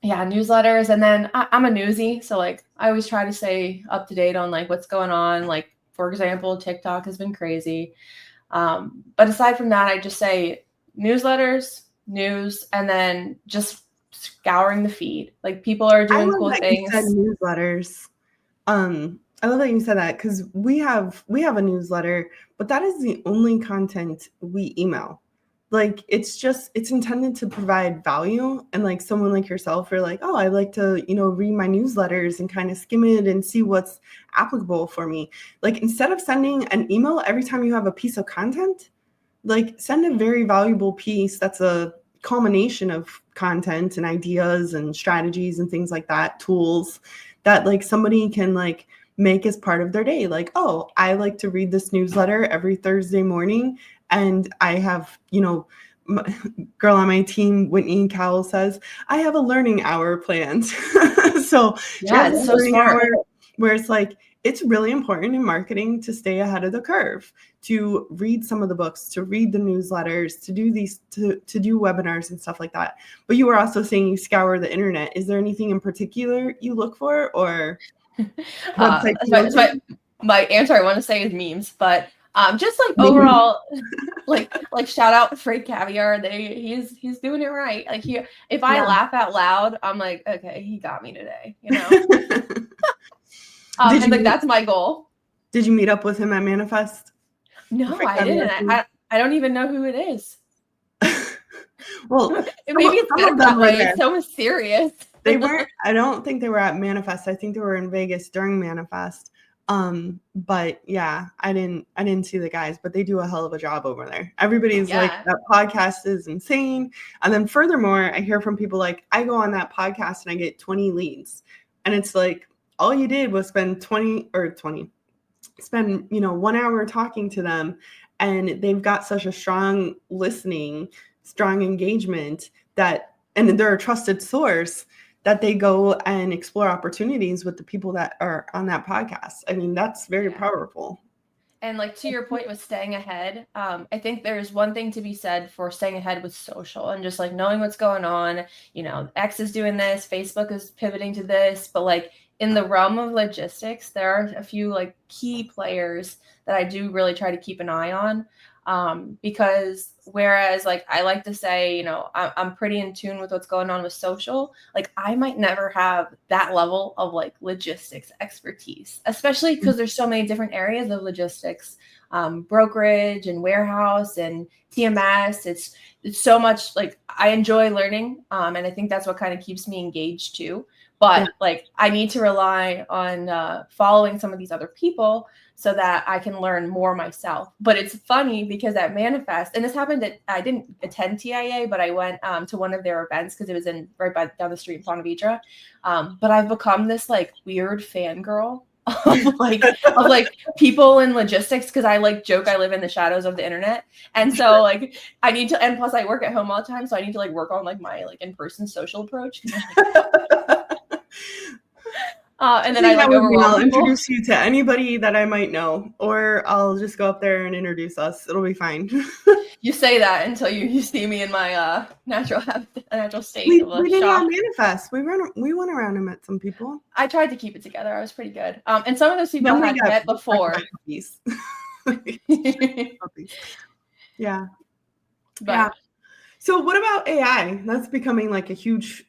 Speaker 2: yeah, newsletters. And then I'm a newsie. So like, I always try to stay up to date on like what's going on. Like, for example, TikTok has been crazy. But aside from that, I just say newsletters, news, and then just scouring the feed. Like people are doing cool things.
Speaker 1: You said newsletters. I love that you said that because we have a newsletter, but that is the only content we email. Like it's intended to provide value, and like someone like yourself, you're like, oh, I like to, read my newsletters and kind of skim it and see what's applicable for me. Like instead of sending an email every time you have a piece of content, like send a very valuable piece that's a culmination of content and ideas and strategies and things like that, tools that like somebody can like make as part of their day. Like, oh, I like to read this newsletter every Thursday morning. And I have, girl on my team, Whitney Cowell, says, I have a learning hour planned. So
Speaker 2: yeah, it's so smart.
Speaker 1: Where it's like, it's really important in marketing to stay ahead of the curve, to read some of the books, to read the newsletters, to do to do webinars and stuff like that. But you were also saying you scour the internet. Is there anything in particular you look for, or
Speaker 2: my answer I want to say is memes, but just like overall, like shout out Freight Caviar. He's doing it right. Like if I laugh out loud, I'm like, okay, he got me today, and like that's my goal.
Speaker 1: Did you meet up with him at Manifest?
Speaker 2: No, I didn't. I don't even know who it is.
Speaker 1: Well,
Speaker 2: maybe it's better that way. It's so mysterious.
Speaker 1: They weren't. I don't think they were at Manifest. I think they were in Vegas during Manifest. But yeah, I didn't see the guys, but they do a hell of a job over there. Everybody's like, that podcast is insane. And then furthermore, I hear from people like, I go on that podcast and I get 20 leads. And it's like, all you did was spend 1 hour talking to them. And they've got such a strong listening, strong engagement and they're a trusted source that they go and explore opportunities with the people that are on that podcast. I mean, that's very powerful.
Speaker 2: And like to your point with staying ahead, I think there's one thing to be said for staying ahead with social and just like knowing what's going on. X is doing this, Facebook is pivoting to this, but like in the realm of logistics, there are a few like key players that I do really try to keep an eye on. Because whereas like I like to say, I'm pretty in tune with what's going on with social, like I might never have that level of like logistics expertise, especially because there's so many different areas of logistics, brokerage and warehouse and TMS. It's so much like I enjoy learning. And I think that's what kind of keeps me engaged too. But like I need to rely on following some of these other people so that I can learn more myself. But it's funny because at Manifest, and this happened I didn't attend TIA, but I went to one of their events because it was down the street in Ponte Vedra. But I've become this like weird fangirl of like people in logistics because I like joke I live in the shadows of the internet. And so like I need to, and plus I work at home all the time. So I need to like work on like my like in-person social approach. And then I
Speaker 1: I'll introduce you to anybody that I might know, or I'll just go up there and introduce us. It'll be fine.
Speaker 2: You say that until you see me in my natural state.
Speaker 1: We did not Manifest. We went around and met some people.
Speaker 2: I tried to keep it together. I was pretty good. And some of those people I had met before.
Speaker 1: Yeah. But, yeah. So what about AI? That's becoming like a huge,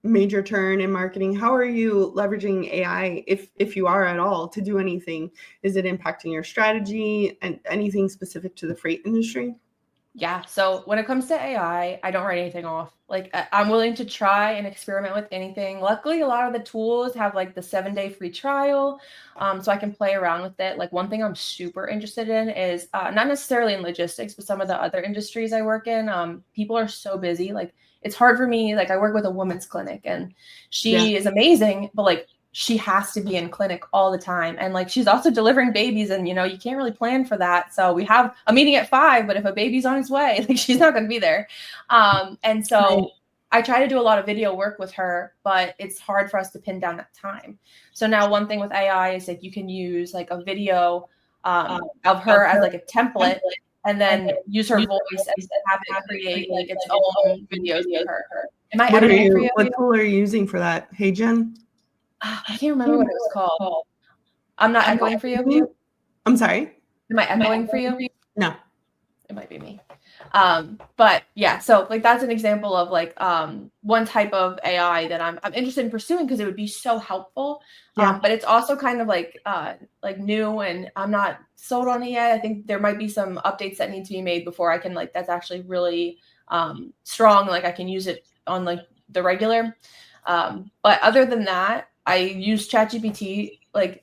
Speaker 1: major turn in marketing. How are you leveraging AI, if you are at all, to do anything? Is it impacting your strategy and anything specific to the freight industry?
Speaker 2: Yeah. So when it comes to AI, I don't write anything off. Like I'm willing to try and experiment with anything. Luckily, a lot of the tools have like the 7-day free trial, so I can play around with it. Like one thing I'm super interested in is not necessarily in logistics, but some of the other industries I work in. People are so busy. Like it's hard for me. Like I work with a women's clinic, and
Speaker 1: Yeah.
Speaker 2: she is amazing, but like she has to be in clinic all the time, and like she's also delivering babies, and you can't really plan for that. So we have a meeting at 5, but if a baby's on his way, like she's not going to be there. And
Speaker 1: Right.
Speaker 2: so I try to do a lot of video work with her, but it's hard for us to pin down that time. So now one thing with AI is like you can use like a video of her as like a template, and then use her voice and have it create like its own videos for her. Am I echoing for you?
Speaker 1: What tool are you using for that? Hey, Jen?
Speaker 2: I can't remember what it was called. I'm not echoing for you.
Speaker 1: I'm sorry?
Speaker 2: Am I echoing for you?
Speaker 1: No.
Speaker 2: It might be me. But yeah, so like that's an example of like one type of AI that I'm interested in pursuing because it would be so helpful.
Speaker 1: Yeah.
Speaker 2: But it's also kind of like new, and I'm not sold on it yet. I think there might be some updates that need to be made before I can like that's actually really strong. Like I can use it on like the regular. But other than that, I use ChatGPT like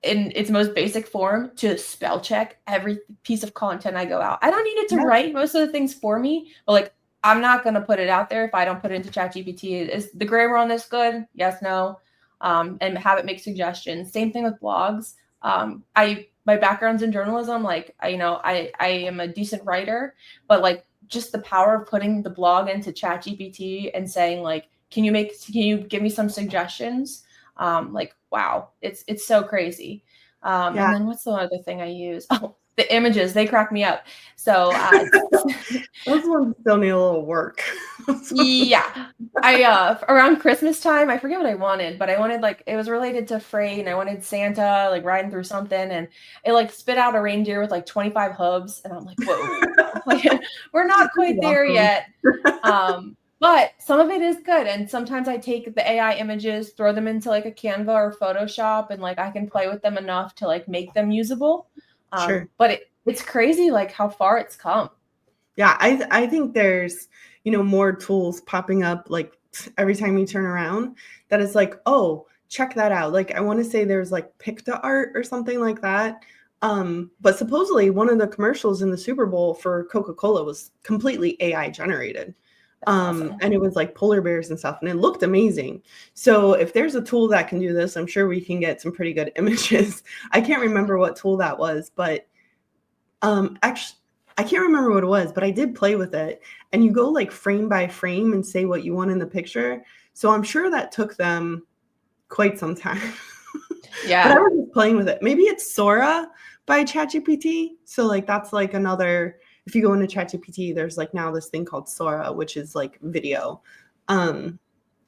Speaker 2: in its most basic form to spell check every piece of content I go out. I don't need it to write most of the things for me, but like I'm not going to put it out there if I don't put it into ChatGPT. Is the grammar on this good? Yes, no. And have it make suggestions. Same thing with blogs. My background's in journalism. Like I am a decent writer, but like just the power of putting the blog into ChatGPT and saying like, can you give me some suggestions? Like wow, it's so crazy.
Speaker 1: Yeah.
Speaker 2: And then what's the other thing I use? Oh, the images, they crack me up. So
Speaker 1: Those ones still need a little work.
Speaker 2: yeah, I around Christmas time, I forget what I wanted, but I wanted like it was related to freight, and I wanted Santa like riding through something, and it like spit out a reindeer with like 25 hooves, and I'm like, whoa, like, we're not quite there
Speaker 1: Awesome.
Speaker 2: yet. But some of it is good, and sometimes I take the AI images, throw them into like a Canva or Photoshop, and like I can play with them enough to like make them usable.
Speaker 1: Sure.
Speaker 2: But it's crazy like how far it's come.
Speaker 1: Yeah, I think there's, more tools popping up like every time you turn around that is like, oh, check that out. Like I want to say there's like Picta art or something like that. But supposedly one of the commercials in the Super Bowl for Coca-Cola was completely AI generated.
Speaker 2: Awesome.
Speaker 1: And it was like polar bears and stuff, and it looked amazing. So if there's a tool that can do this, I'm sure we can get some pretty good images. I can't remember what tool that was, but actually I can't remember what it was, but I did play with it, and you go like frame by frame and say what you want in the picture. So I'm sure that took them quite some time.
Speaker 2: Yeah.
Speaker 1: But I was just playing with it. Maybe it's Sora by ChatGPT. So like that's like another, if you go into ChatGPT, there's like now this thing called Sora, which is like video. And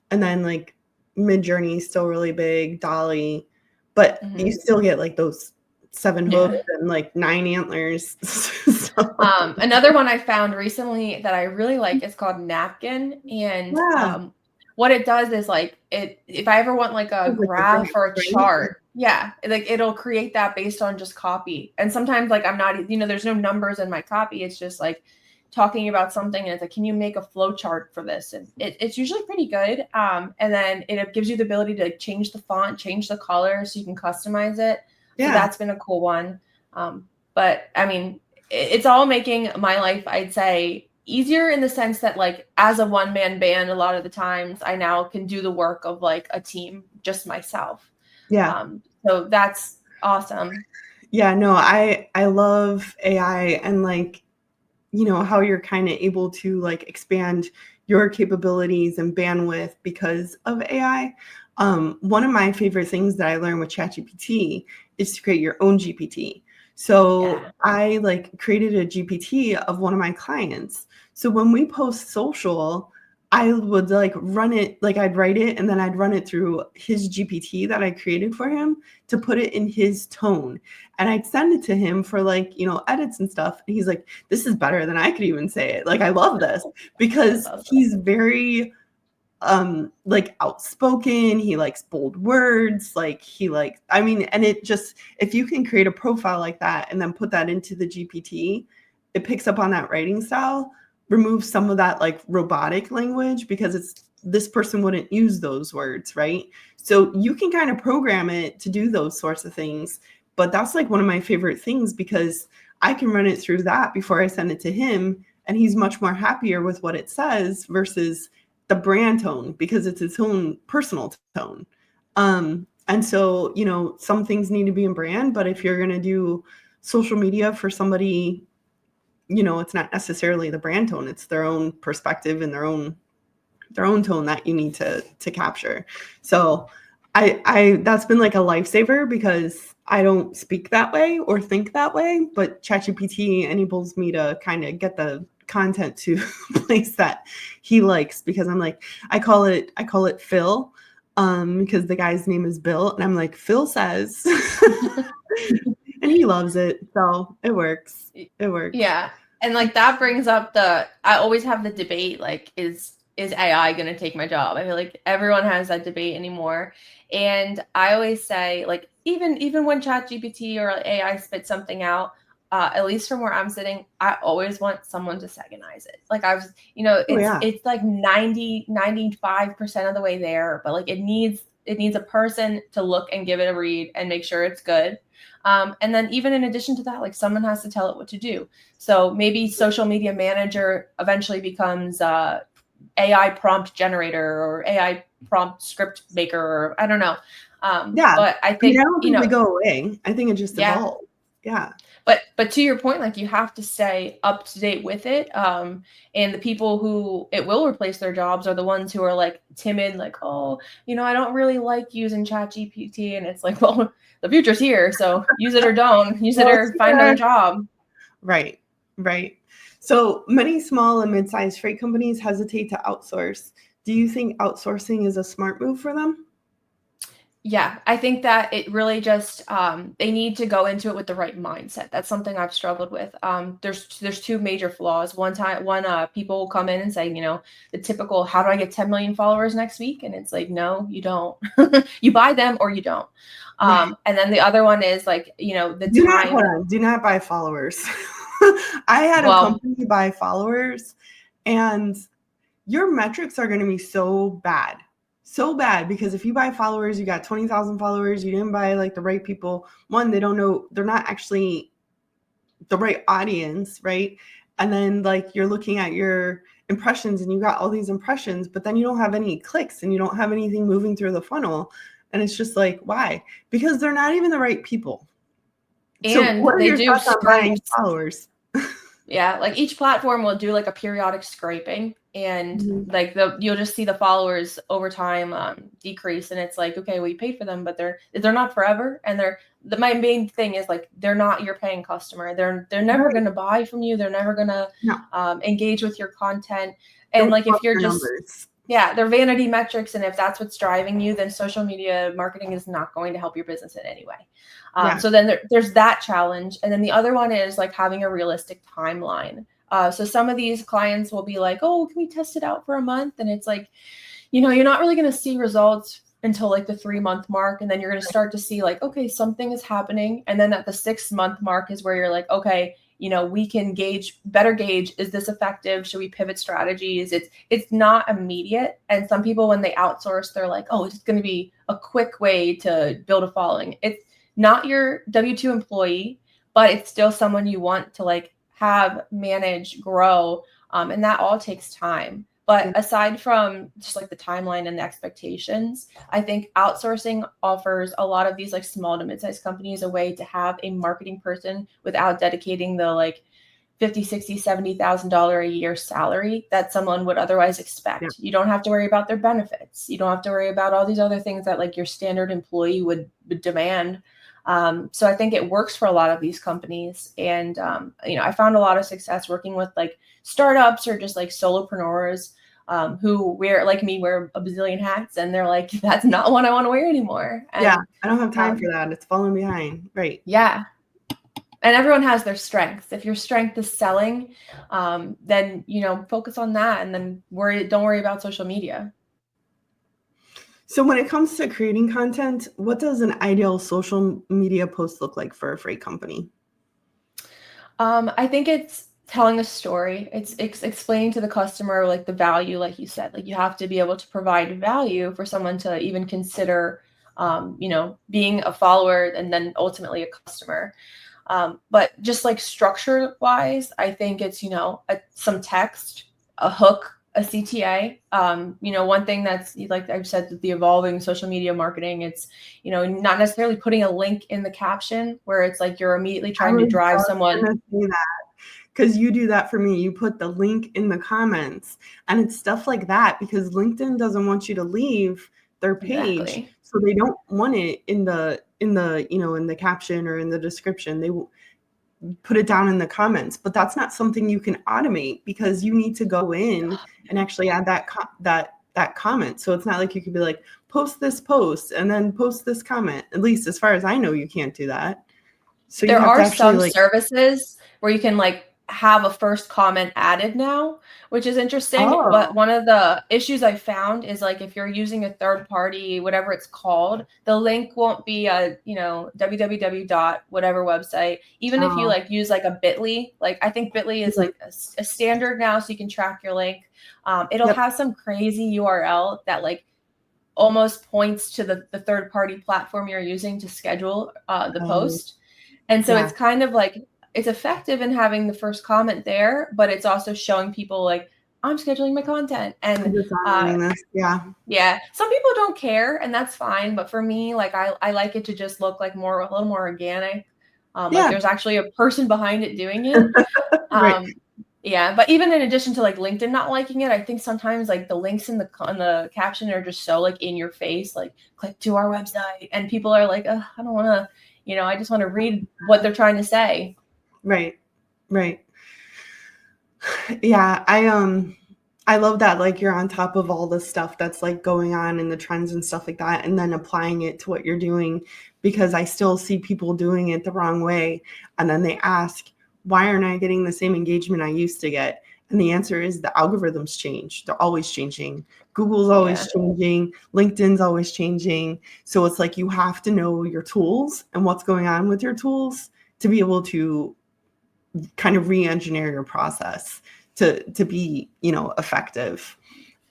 Speaker 1: then like Midjourney is still really big, Dolly, but you still get like those 7 hooves and like 9 antlers. So,
Speaker 2: Another one I found recently that I really like is called Napkin, and
Speaker 1: yeah.
Speaker 2: what it does is like if I ever want like a
Speaker 1: Like a
Speaker 2: graph
Speaker 1: graph,
Speaker 2: or a
Speaker 1: right?
Speaker 2: chart, yeah, like it'll create that based on just copy. And sometimes like I'm not, there's no numbers in my copy. It's just like talking about something, and it's like, can you make a flow chart for this? And it's usually pretty good. And then it gives you the ability to change the font, change the color, so you can customize it. So
Speaker 1: Yeah.
Speaker 2: that's been a cool one. But I mean, it's all making my life, I'd say, easier in the sense that like as a one-man band, a lot of the times I now can do the work of like a team just myself.
Speaker 1: Yeah.
Speaker 2: So that's awesome.
Speaker 1: Yeah, no, I love AI and like, how you're kind of able to like expand your capabilities and bandwidth because of AI. One of my favorite things that I learned with ChatGPT is to create your own GPT. So I like created a GPT of one of my clients. So when we post social, I would like run it, like I'd write it and then I'd run it through his GPT that I created for him to put it in his tone. And I'd send it to him for like, edits and stuff. And he's like, this is better than I could even say it. Like, I love this because he's very like outspoken. He likes bold words. Like and it just, if you can create a profile like that and then put that into the GPT, it picks up on that writing style, removes some of that like robotic language, because it's this person wouldn't use those words, right? So you can kind of program it to do those sorts of things. But that's like one of my favorite things, because I can run it through that before I send it to him, and he's much more happier with what it says versus the brand tone, because it's its own personal tone. And so, you know, some things need to be in brand, but if you're going to do social media for somebody, you know, it's not necessarily the brand tone, it's their own perspective and their own tone that you need to capture. So I that's been like a lifesaver, because I don't speak that way or think that way, but ChatGPT enables me to kind of get the content to a place that he likes, because I'm like, I call it Phil, because the guy's name is Bill, and I'm like, Phil says, and he loves it, so it works. It works.
Speaker 2: Yeah, and like that brings up I always have the debate, like, is AI going to take my job? I feel like everyone has that debate anymore. And I always say, like, even when ChatGPT or AI spits something out, at least from where I'm sitting, I always want someone to seconize it. Like it's like 95% of the way there, but like it needs a person to look and give it a read and make sure it's good. And then even in addition to that, like someone has to tell it what to do. So maybe social media manager eventually becomes AI prompt generator or AI prompt script maker, or I don't know. But I think,
Speaker 1: I don't think they go away. I think it just evolves. Yeah.
Speaker 2: But to your point, like you have to stay up to date with it. And the people who it will replace their jobs are the ones who are like timid, like, oh, you know, I don't really like using ChatGPT. And it's like, well, the future's here. So use it or don't. Use it or find another job.
Speaker 1: Right. Right. So many small and mid-sized freight companies hesitate to outsource. Do you think outsourcing is a smart move for them?
Speaker 2: Yeah, I think that it really just they need to go into it with the right mindset. That's something I've struggled with. There's two major flaws. One people will come in and say, you know, the typical, how do I get 10 million followers next week? And it's like, no, you don't. You buy them or you don't. And then the other one is like, you know,
Speaker 1: do not buy followers. I had a company buy followers, and your metrics are going to be so bad. So bad, because if you buy followers, you got 20,000 followers, you didn't buy like the right people. One, they don't know, they're not actually the right audience, right? And then like you're looking at your impressions and you got all these impressions, but then you don't have any clicks and you don't have anything moving through the funnel. And it's just like, why? Because they're not even the right people.
Speaker 2: And
Speaker 1: so what are your thoughts on buying followers?
Speaker 2: Yeah, like each platform will do like a periodic scraping, and like you'll just see the followers over time decrease, and it's like, okay, well, you paid for them, but they're not forever, and my main thing is like they're not your paying customer. They're never going to buy from you. They're never going to engage with your content. And don't, like if you're just numbers. Yeah, they're vanity metrics, and if that's what's driving you, then social media marketing is not going to help your business in any way. So then there's that challenge. And then the other one is like having a realistic timeline. So some of these clients will be like, oh, can we test it out for a month? And it's like, you know, you're not really going to see results until like the 3-month mark. And then you're going to start to see like, okay, something is happening. And then at the 6-month mark is where you're like, okay, you know, we can better gauge, is this effective? Should we pivot strategies? It's not immediate. And some people, when they outsource, they're like, oh, it's going to be a quick way to build a following. It's not your W-2 employee, but it's still someone you want to like have, manage, grow. And that all takes time. But aside from just like the timeline and the expectations, I think outsourcing offers a lot of these like small to mid-sized companies a way to have a marketing person without dedicating the like $50,000, $60,000, $70,000 a year salary that someone would otherwise expect. Yeah. You don't have to worry about their benefits. You don't have to worry about all these other things that like your standard employee would demand. So I think it works for a lot of these companies. And, you know, I found a lot of success working with like startups or just like solopreneurs who wear a bazillion hats, and they're like, that's not one I want to wear anymore. And,
Speaker 1: yeah, I don't have time for that. It's falling behind. Right.
Speaker 2: Yeah. And everyone has their strengths. If your strength is selling, then, you know, focus on that, and then don't worry about social media.
Speaker 1: So when it comes to creating content, what does an ideal social media post look like for a freight company?
Speaker 2: I think it's telling a story. It's explaining to the customer like the value, like you said. Like you have to be able to provide value for someone to even consider, being a follower and then ultimately a customer. But just like structure wise, I think it's, some text, a hook, a CTA. One thing that's like I've said, that the evolving social media marketing, it's, not necessarily putting a link in the caption where it's like you're immediately trying to drive someone.
Speaker 1: Because you do that for me. You put the link in the comments, and it's stuff like that because LinkedIn doesn't want you to leave their page.
Speaker 2: Exactly.
Speaker 1: So they don't want it in the in the caption or in the description. They will put it down in the comments, but that's not something you can automate because you need to go in and actually add that comment. So it's not like you could be like, post this post and then post this comment. At least as far as I know, you can't do that. So
Speaker 2: There
Speaker 1: you have to
Speaker 2: are
Speaker 1: actually
Speaker 2: some services where you can like have a first comment added now, which is interesting.
Speaker 1: Oh.
Speaker 2: But one of the issues I found is like if you're using a third party, whatever it's called, the link won't be a, www dot whatever website. Even if you like use like a bit.ly, like I think bit.ly is like a standard now, so you can track your link. It'll have some crazy URL that like almost points to the third party platform you're using to schedule the post. And so it's kind of like, it's effective in having the first comment there, but it's also showing people like, I'm scheduling my content. And yeah, some people don't care and that's fine. But for me, like, I like it to just look like a little more organic. Like there's actually a person behind it doing it.
Speaker 1: Right.
Speaker 2: Yeah, but even in addition to like LinkedIn not liking it, I think sometimes like the links in the caption are just so like in your face, like click to our website, and people are like, I don't want to, I just want to read what they're trying to say.
Speaker 1: Right. Yeah, I love that like you're on top of all the stuff that's like going on in the trends and stuff like that, and then applying it to what you're doing, because I still see people doing it the wrong way, and then they ask, why aren't I getting the same engagement I used to get? And the answer is the algorithms change. They're always changing. Google's always changing. LinkedIn's always changing. So it's like you have to know your tools and what's going on with your tools to be able to kind of re-engineer your process to be, effective.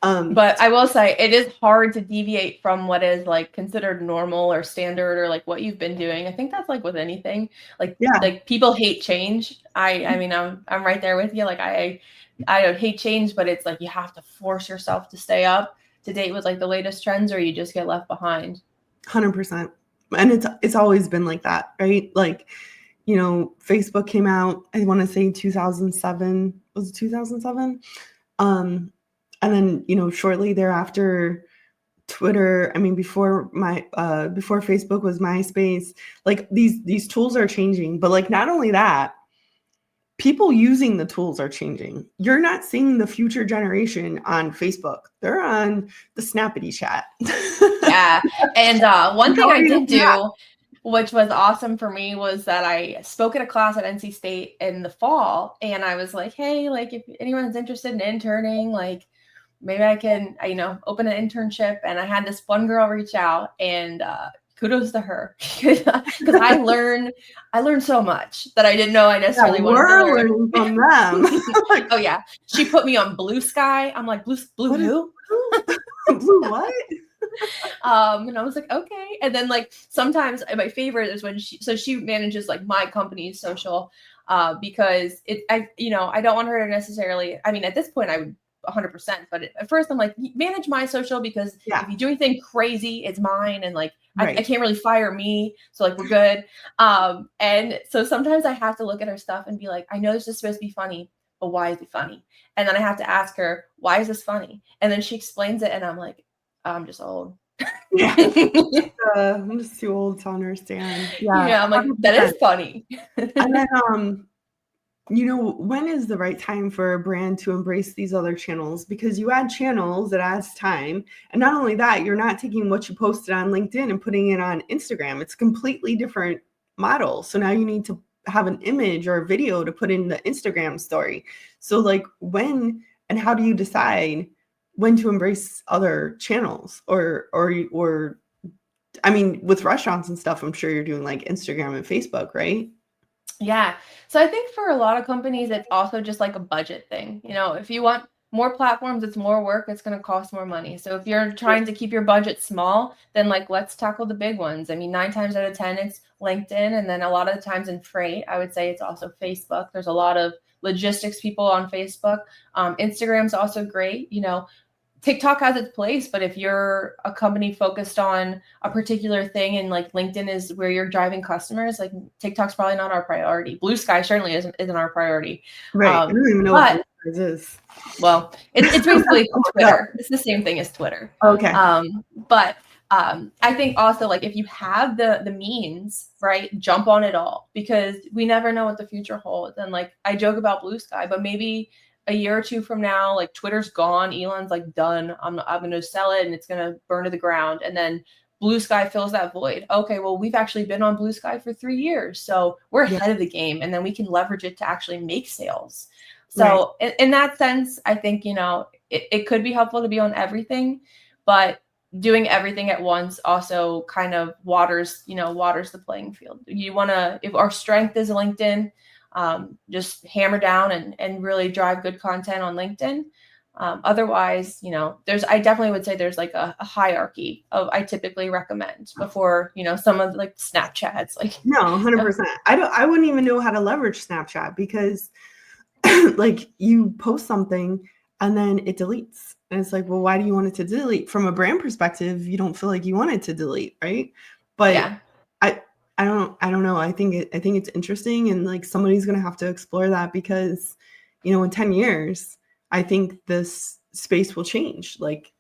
Speaker 2: But I will say it is hard to deviate from what is like considered normal or standard or like what you've been doing. I think that's like with anything. Like people hate change. I mean I'm right there with you. Like I don't hate change, but it's like you have to force yourself to stay up to date with like the latest trends, or you just get left behind.
Speaker 1: 100%. And it's always been like that, right? Like, Facebook came out, I want to say 2007. Was it 2007? And then, shortly thereafter, Twitter, I mean, before Facebook was MySpace, like these tools are changing, but like not only that, people using the tools are changing. You're not seeing the future generation on Facebook. They're on the Snappity chat.
Speaker 2: Yeah. And one thing I did do, which was awesome for me, was that I spoke at a class at NC State in the fall. And I was like, hey, like if anyone's interested in interning, like maybe I can, open an internship. And I had this one girl reach out, and kudos to her, because I learned so much that I didn't know I necessarily wanted to learn.
Speaker 1: Learning from them.
Speaker 2: Oh yeah, she put me on Blue Sky. I'm like, blue who?
Speaker 1: Blue what?
Speaker 2: And I was like, okay. And then like sometimes my favorite is when she manages like my company's social, because I don't want her to necessarily, I mean, at this point I would 100%, but at first I'm like, manage my social, because if you do anything crazy, it's mine. And like, I can't really fire me. So like, we're good. And so sometimes I have to look at her stuff and be like, I know this is supposed to be funny, but why is it funny? And then I have to ask her, why is this funny? And then she explains it, and I'm like, I'm just old.
Speaker 1: I'm just too old to understand.
Speaker 2: Yeah, I'm like, 100%. That is funny.
Speaker 1: And then, when is the right time for a brand to embrace these other channels? Because you add channels, it adds time. And not only that, you're not taking what you posted on LinkedIn and putting it on Instagram. It's a completely different model. So now you need to have an image or a video to put in the Instagram story. So like when and how do you decide when to embrace other channels or I mean, with restaurants and stuff, I'm sure you're doing like Instagram and Facebook, right?
Speaker 2: Yeah. So I think for a lot of companies, it's also just like a budget thing. If you want more platforms, it's more work, it's going to cost more money. So if you're trying to keep your budget small, then like let's tackle the big ones. I mean, 9 times out of 10, it's LinkedIn. And then a lot of the times in freight, I would say it's also Facebook. There's a lot of logistics people on Facebook. Instagram's also great. TikTok has its place, but if you're a company focused on a particular thing and like LinkedIn is where you're driving customers, like TikTok's probably not our priority. Blue Sky certainly isn't our priority.
Speaker 1: Right. I don't even know what
Speaker 2: But
Speaker 1: Blue Skies is.
Speaker 2: well, it's basically
Speaker 1: Oh my God.
Speaker 2: Twitter. It's the same thing as Twitter.
Speaker 1: Okay.
Speaker 2: But I think also like if you have the means, right, jump on it all, because we never know what the future holds. And like I joke about Blue Sky, but maybe a year or two from now, like Twitter's gone, Elon's like done. I'm going to sell it and it's going to burn to the ground. And then Blue Sky fills that void. Okay, well, we've actually been on Blue Sky for 3 years, so we're ahead of the game, and then we can leverage it to actually make sales. So in that sense, I think, it could be helpful to be on everything, but doing everything at once also kind of waters the playing field. You want to, if our strength is LinkedIn, just hammer down and really drive good content on LinkedIn. Otherwise, I definitely would say there's like a hierarchy of I typically recommend before, some of like Snapchats, like
Speaker 1: No, 100%. I wouldn't even know how to leverage Snapchat because like you post something and then it deletes. And it's like, well, why do you want it to delete? From a brand perspective, you don't feel like you want it to delete, right? But
Speaker 2: yeah.
Speaker 1: I don't know. I think it's interesting, and like somebody's gonna have to explore that because, in 10 years, I think this space will change. Like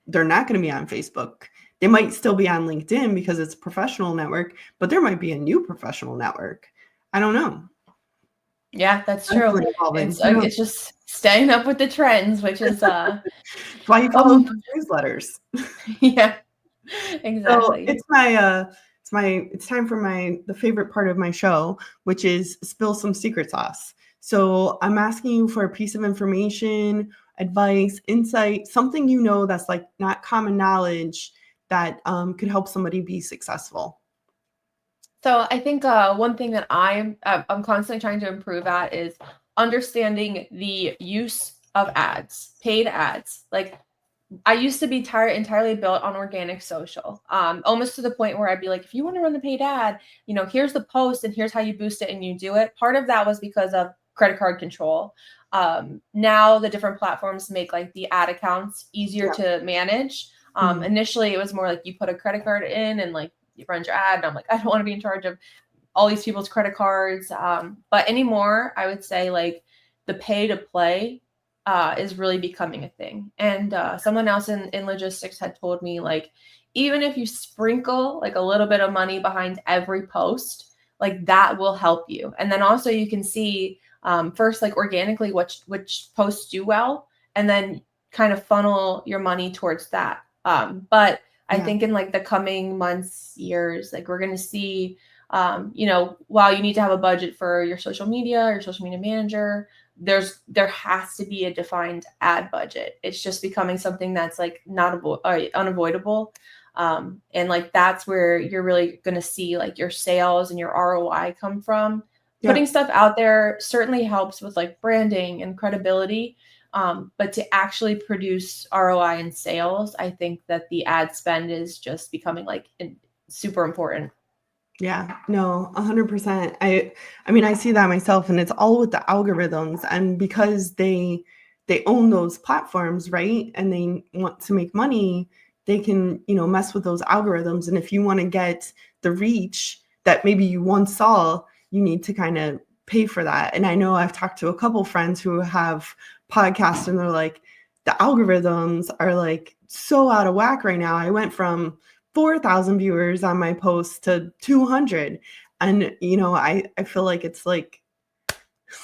Speaker 1: they're not gonna be on Facebook. They might still be on LinkedIn because it's a professional network, but there might be a new professional network. I don't know.
Speaker 2: Yeah, that's true. It's just staying up with the trends, which is
Speaker 1: why you call them newsletters.
Speaker 2: Yeah, exactly.
Speaker 1: So it's time for the favorite part of my show, which is spill some secret sauce. So I'm asking you for a piece of information, advice, insight, something that's like not common knowledge that could help somebody be successful.
Speaker 2: So I think one thing that I'm constantly trying to improve at is understanding the use of ads, paid ads. Like I used to be entirely built on organic social, almost to the point where I'd be like, if you want to run the paid ad, here's the post and here's how you boost it and you do it. Part of that was because of credit card control. Now the different platforms make like the ad accounts easier to manage. Initially, it was more like you put a credit card in and like you run your ad. And I'm like, I don't want to be in charge of all these people's credit cards. But anymore, I would say like the pay to play is really becoming a thing. And someone else in logistics had told me, like, even if you sprinkle like a little bit of money behind every post, like that will help you. And then also you can see first, like organically, which posts do well, and then kind of funnel your money towards that. But I think in like the coming months, years, like we're going to see, while you need to have a budget for your social media manager, there has to be a defined ad budget. It's just becoming something that's like not unavoidable. And like, that's where you're really going to see like your sales and your ROI come from. Putting stuff out there certainly helps with like branding and credibility. But to actually produce ROI in sales, I think that the ad spend is just becoming like super important.
Speaker 1: Yeah, no, 100%. I mean, I see that myself, and it's all with the algorithms, and because they own those platforms, right? And they want to make money, they can, mess with those algorithms. And if you want to get the reach that maybe you once saw, you need to kind of pay for that. And I know I've talked to a couple friends who have podcasts, and they're like, the algorithms are like so out of whack right now. I went from 4,000 viewers on my post to 200. And, I feel like it's like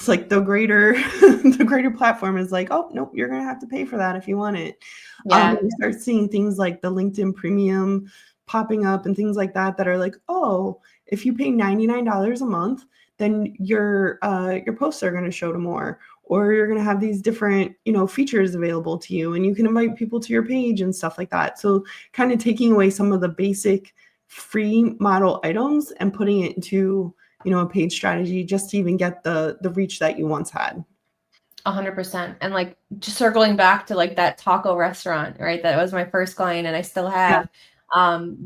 Speaker 1: the greater platform is like, oh, nope, you're going to have to pay for that if you want it. You start seeing things like the LinkedIn Premium popping up and things like that are like, oh, if you pay $99 a month, then your posts are going to show to more, or you're going to have these different, features available to you, and you can invite people to your page and stuff like that. So kind of taking away some of the basic free model items and putting it into, a paid strategy just to even get the reach that you once had.
Speaker 2: 100%. And like just circling back to like that taco restaurant, right? That was my first client and I still have.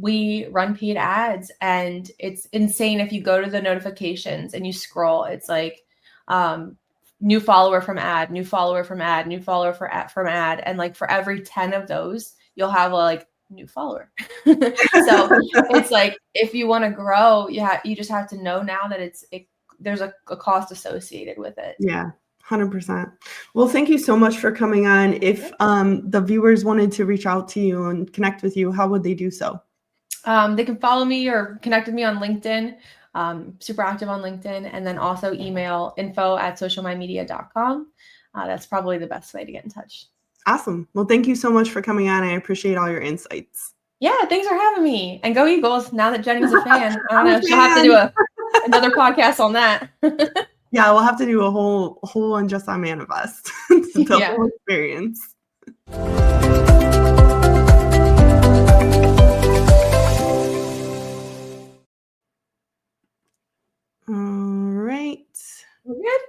Speaker 2: We run paid ads and it's insane. If you go to the notifications and you scroll, it's like new follower from ad, new follower from ad, new follower from ad. And like for every 10 of those, you'll have a like new follower. So it's like, if you want to grow, you just have to know now that there's a cost associated with it.
Speaker 1: Yeah. 100%. Well, thank you so much for coming on. If the viewers wanted to reach out to you and connect with you, how would they do so?
Speaker 2: They can follow me or connect with me on LinkedIn. Super active on LinkedIn, and then also email info@socialmymedia.com. That's probably the best way to get in touch.
Speaker 1: Awesome. Well, thank you so much for coming on. I appreciate all your insights.
Speaker 2: Yeah, thanks for having me. And go Eagles. Now that Jenny's a fan, I don't know. She'll have to do another podcast on that.
Speaker 1: Yeah, we'll have to do a whole one just on Manifest. The whole experience. All right.
Speaker 2: We're good.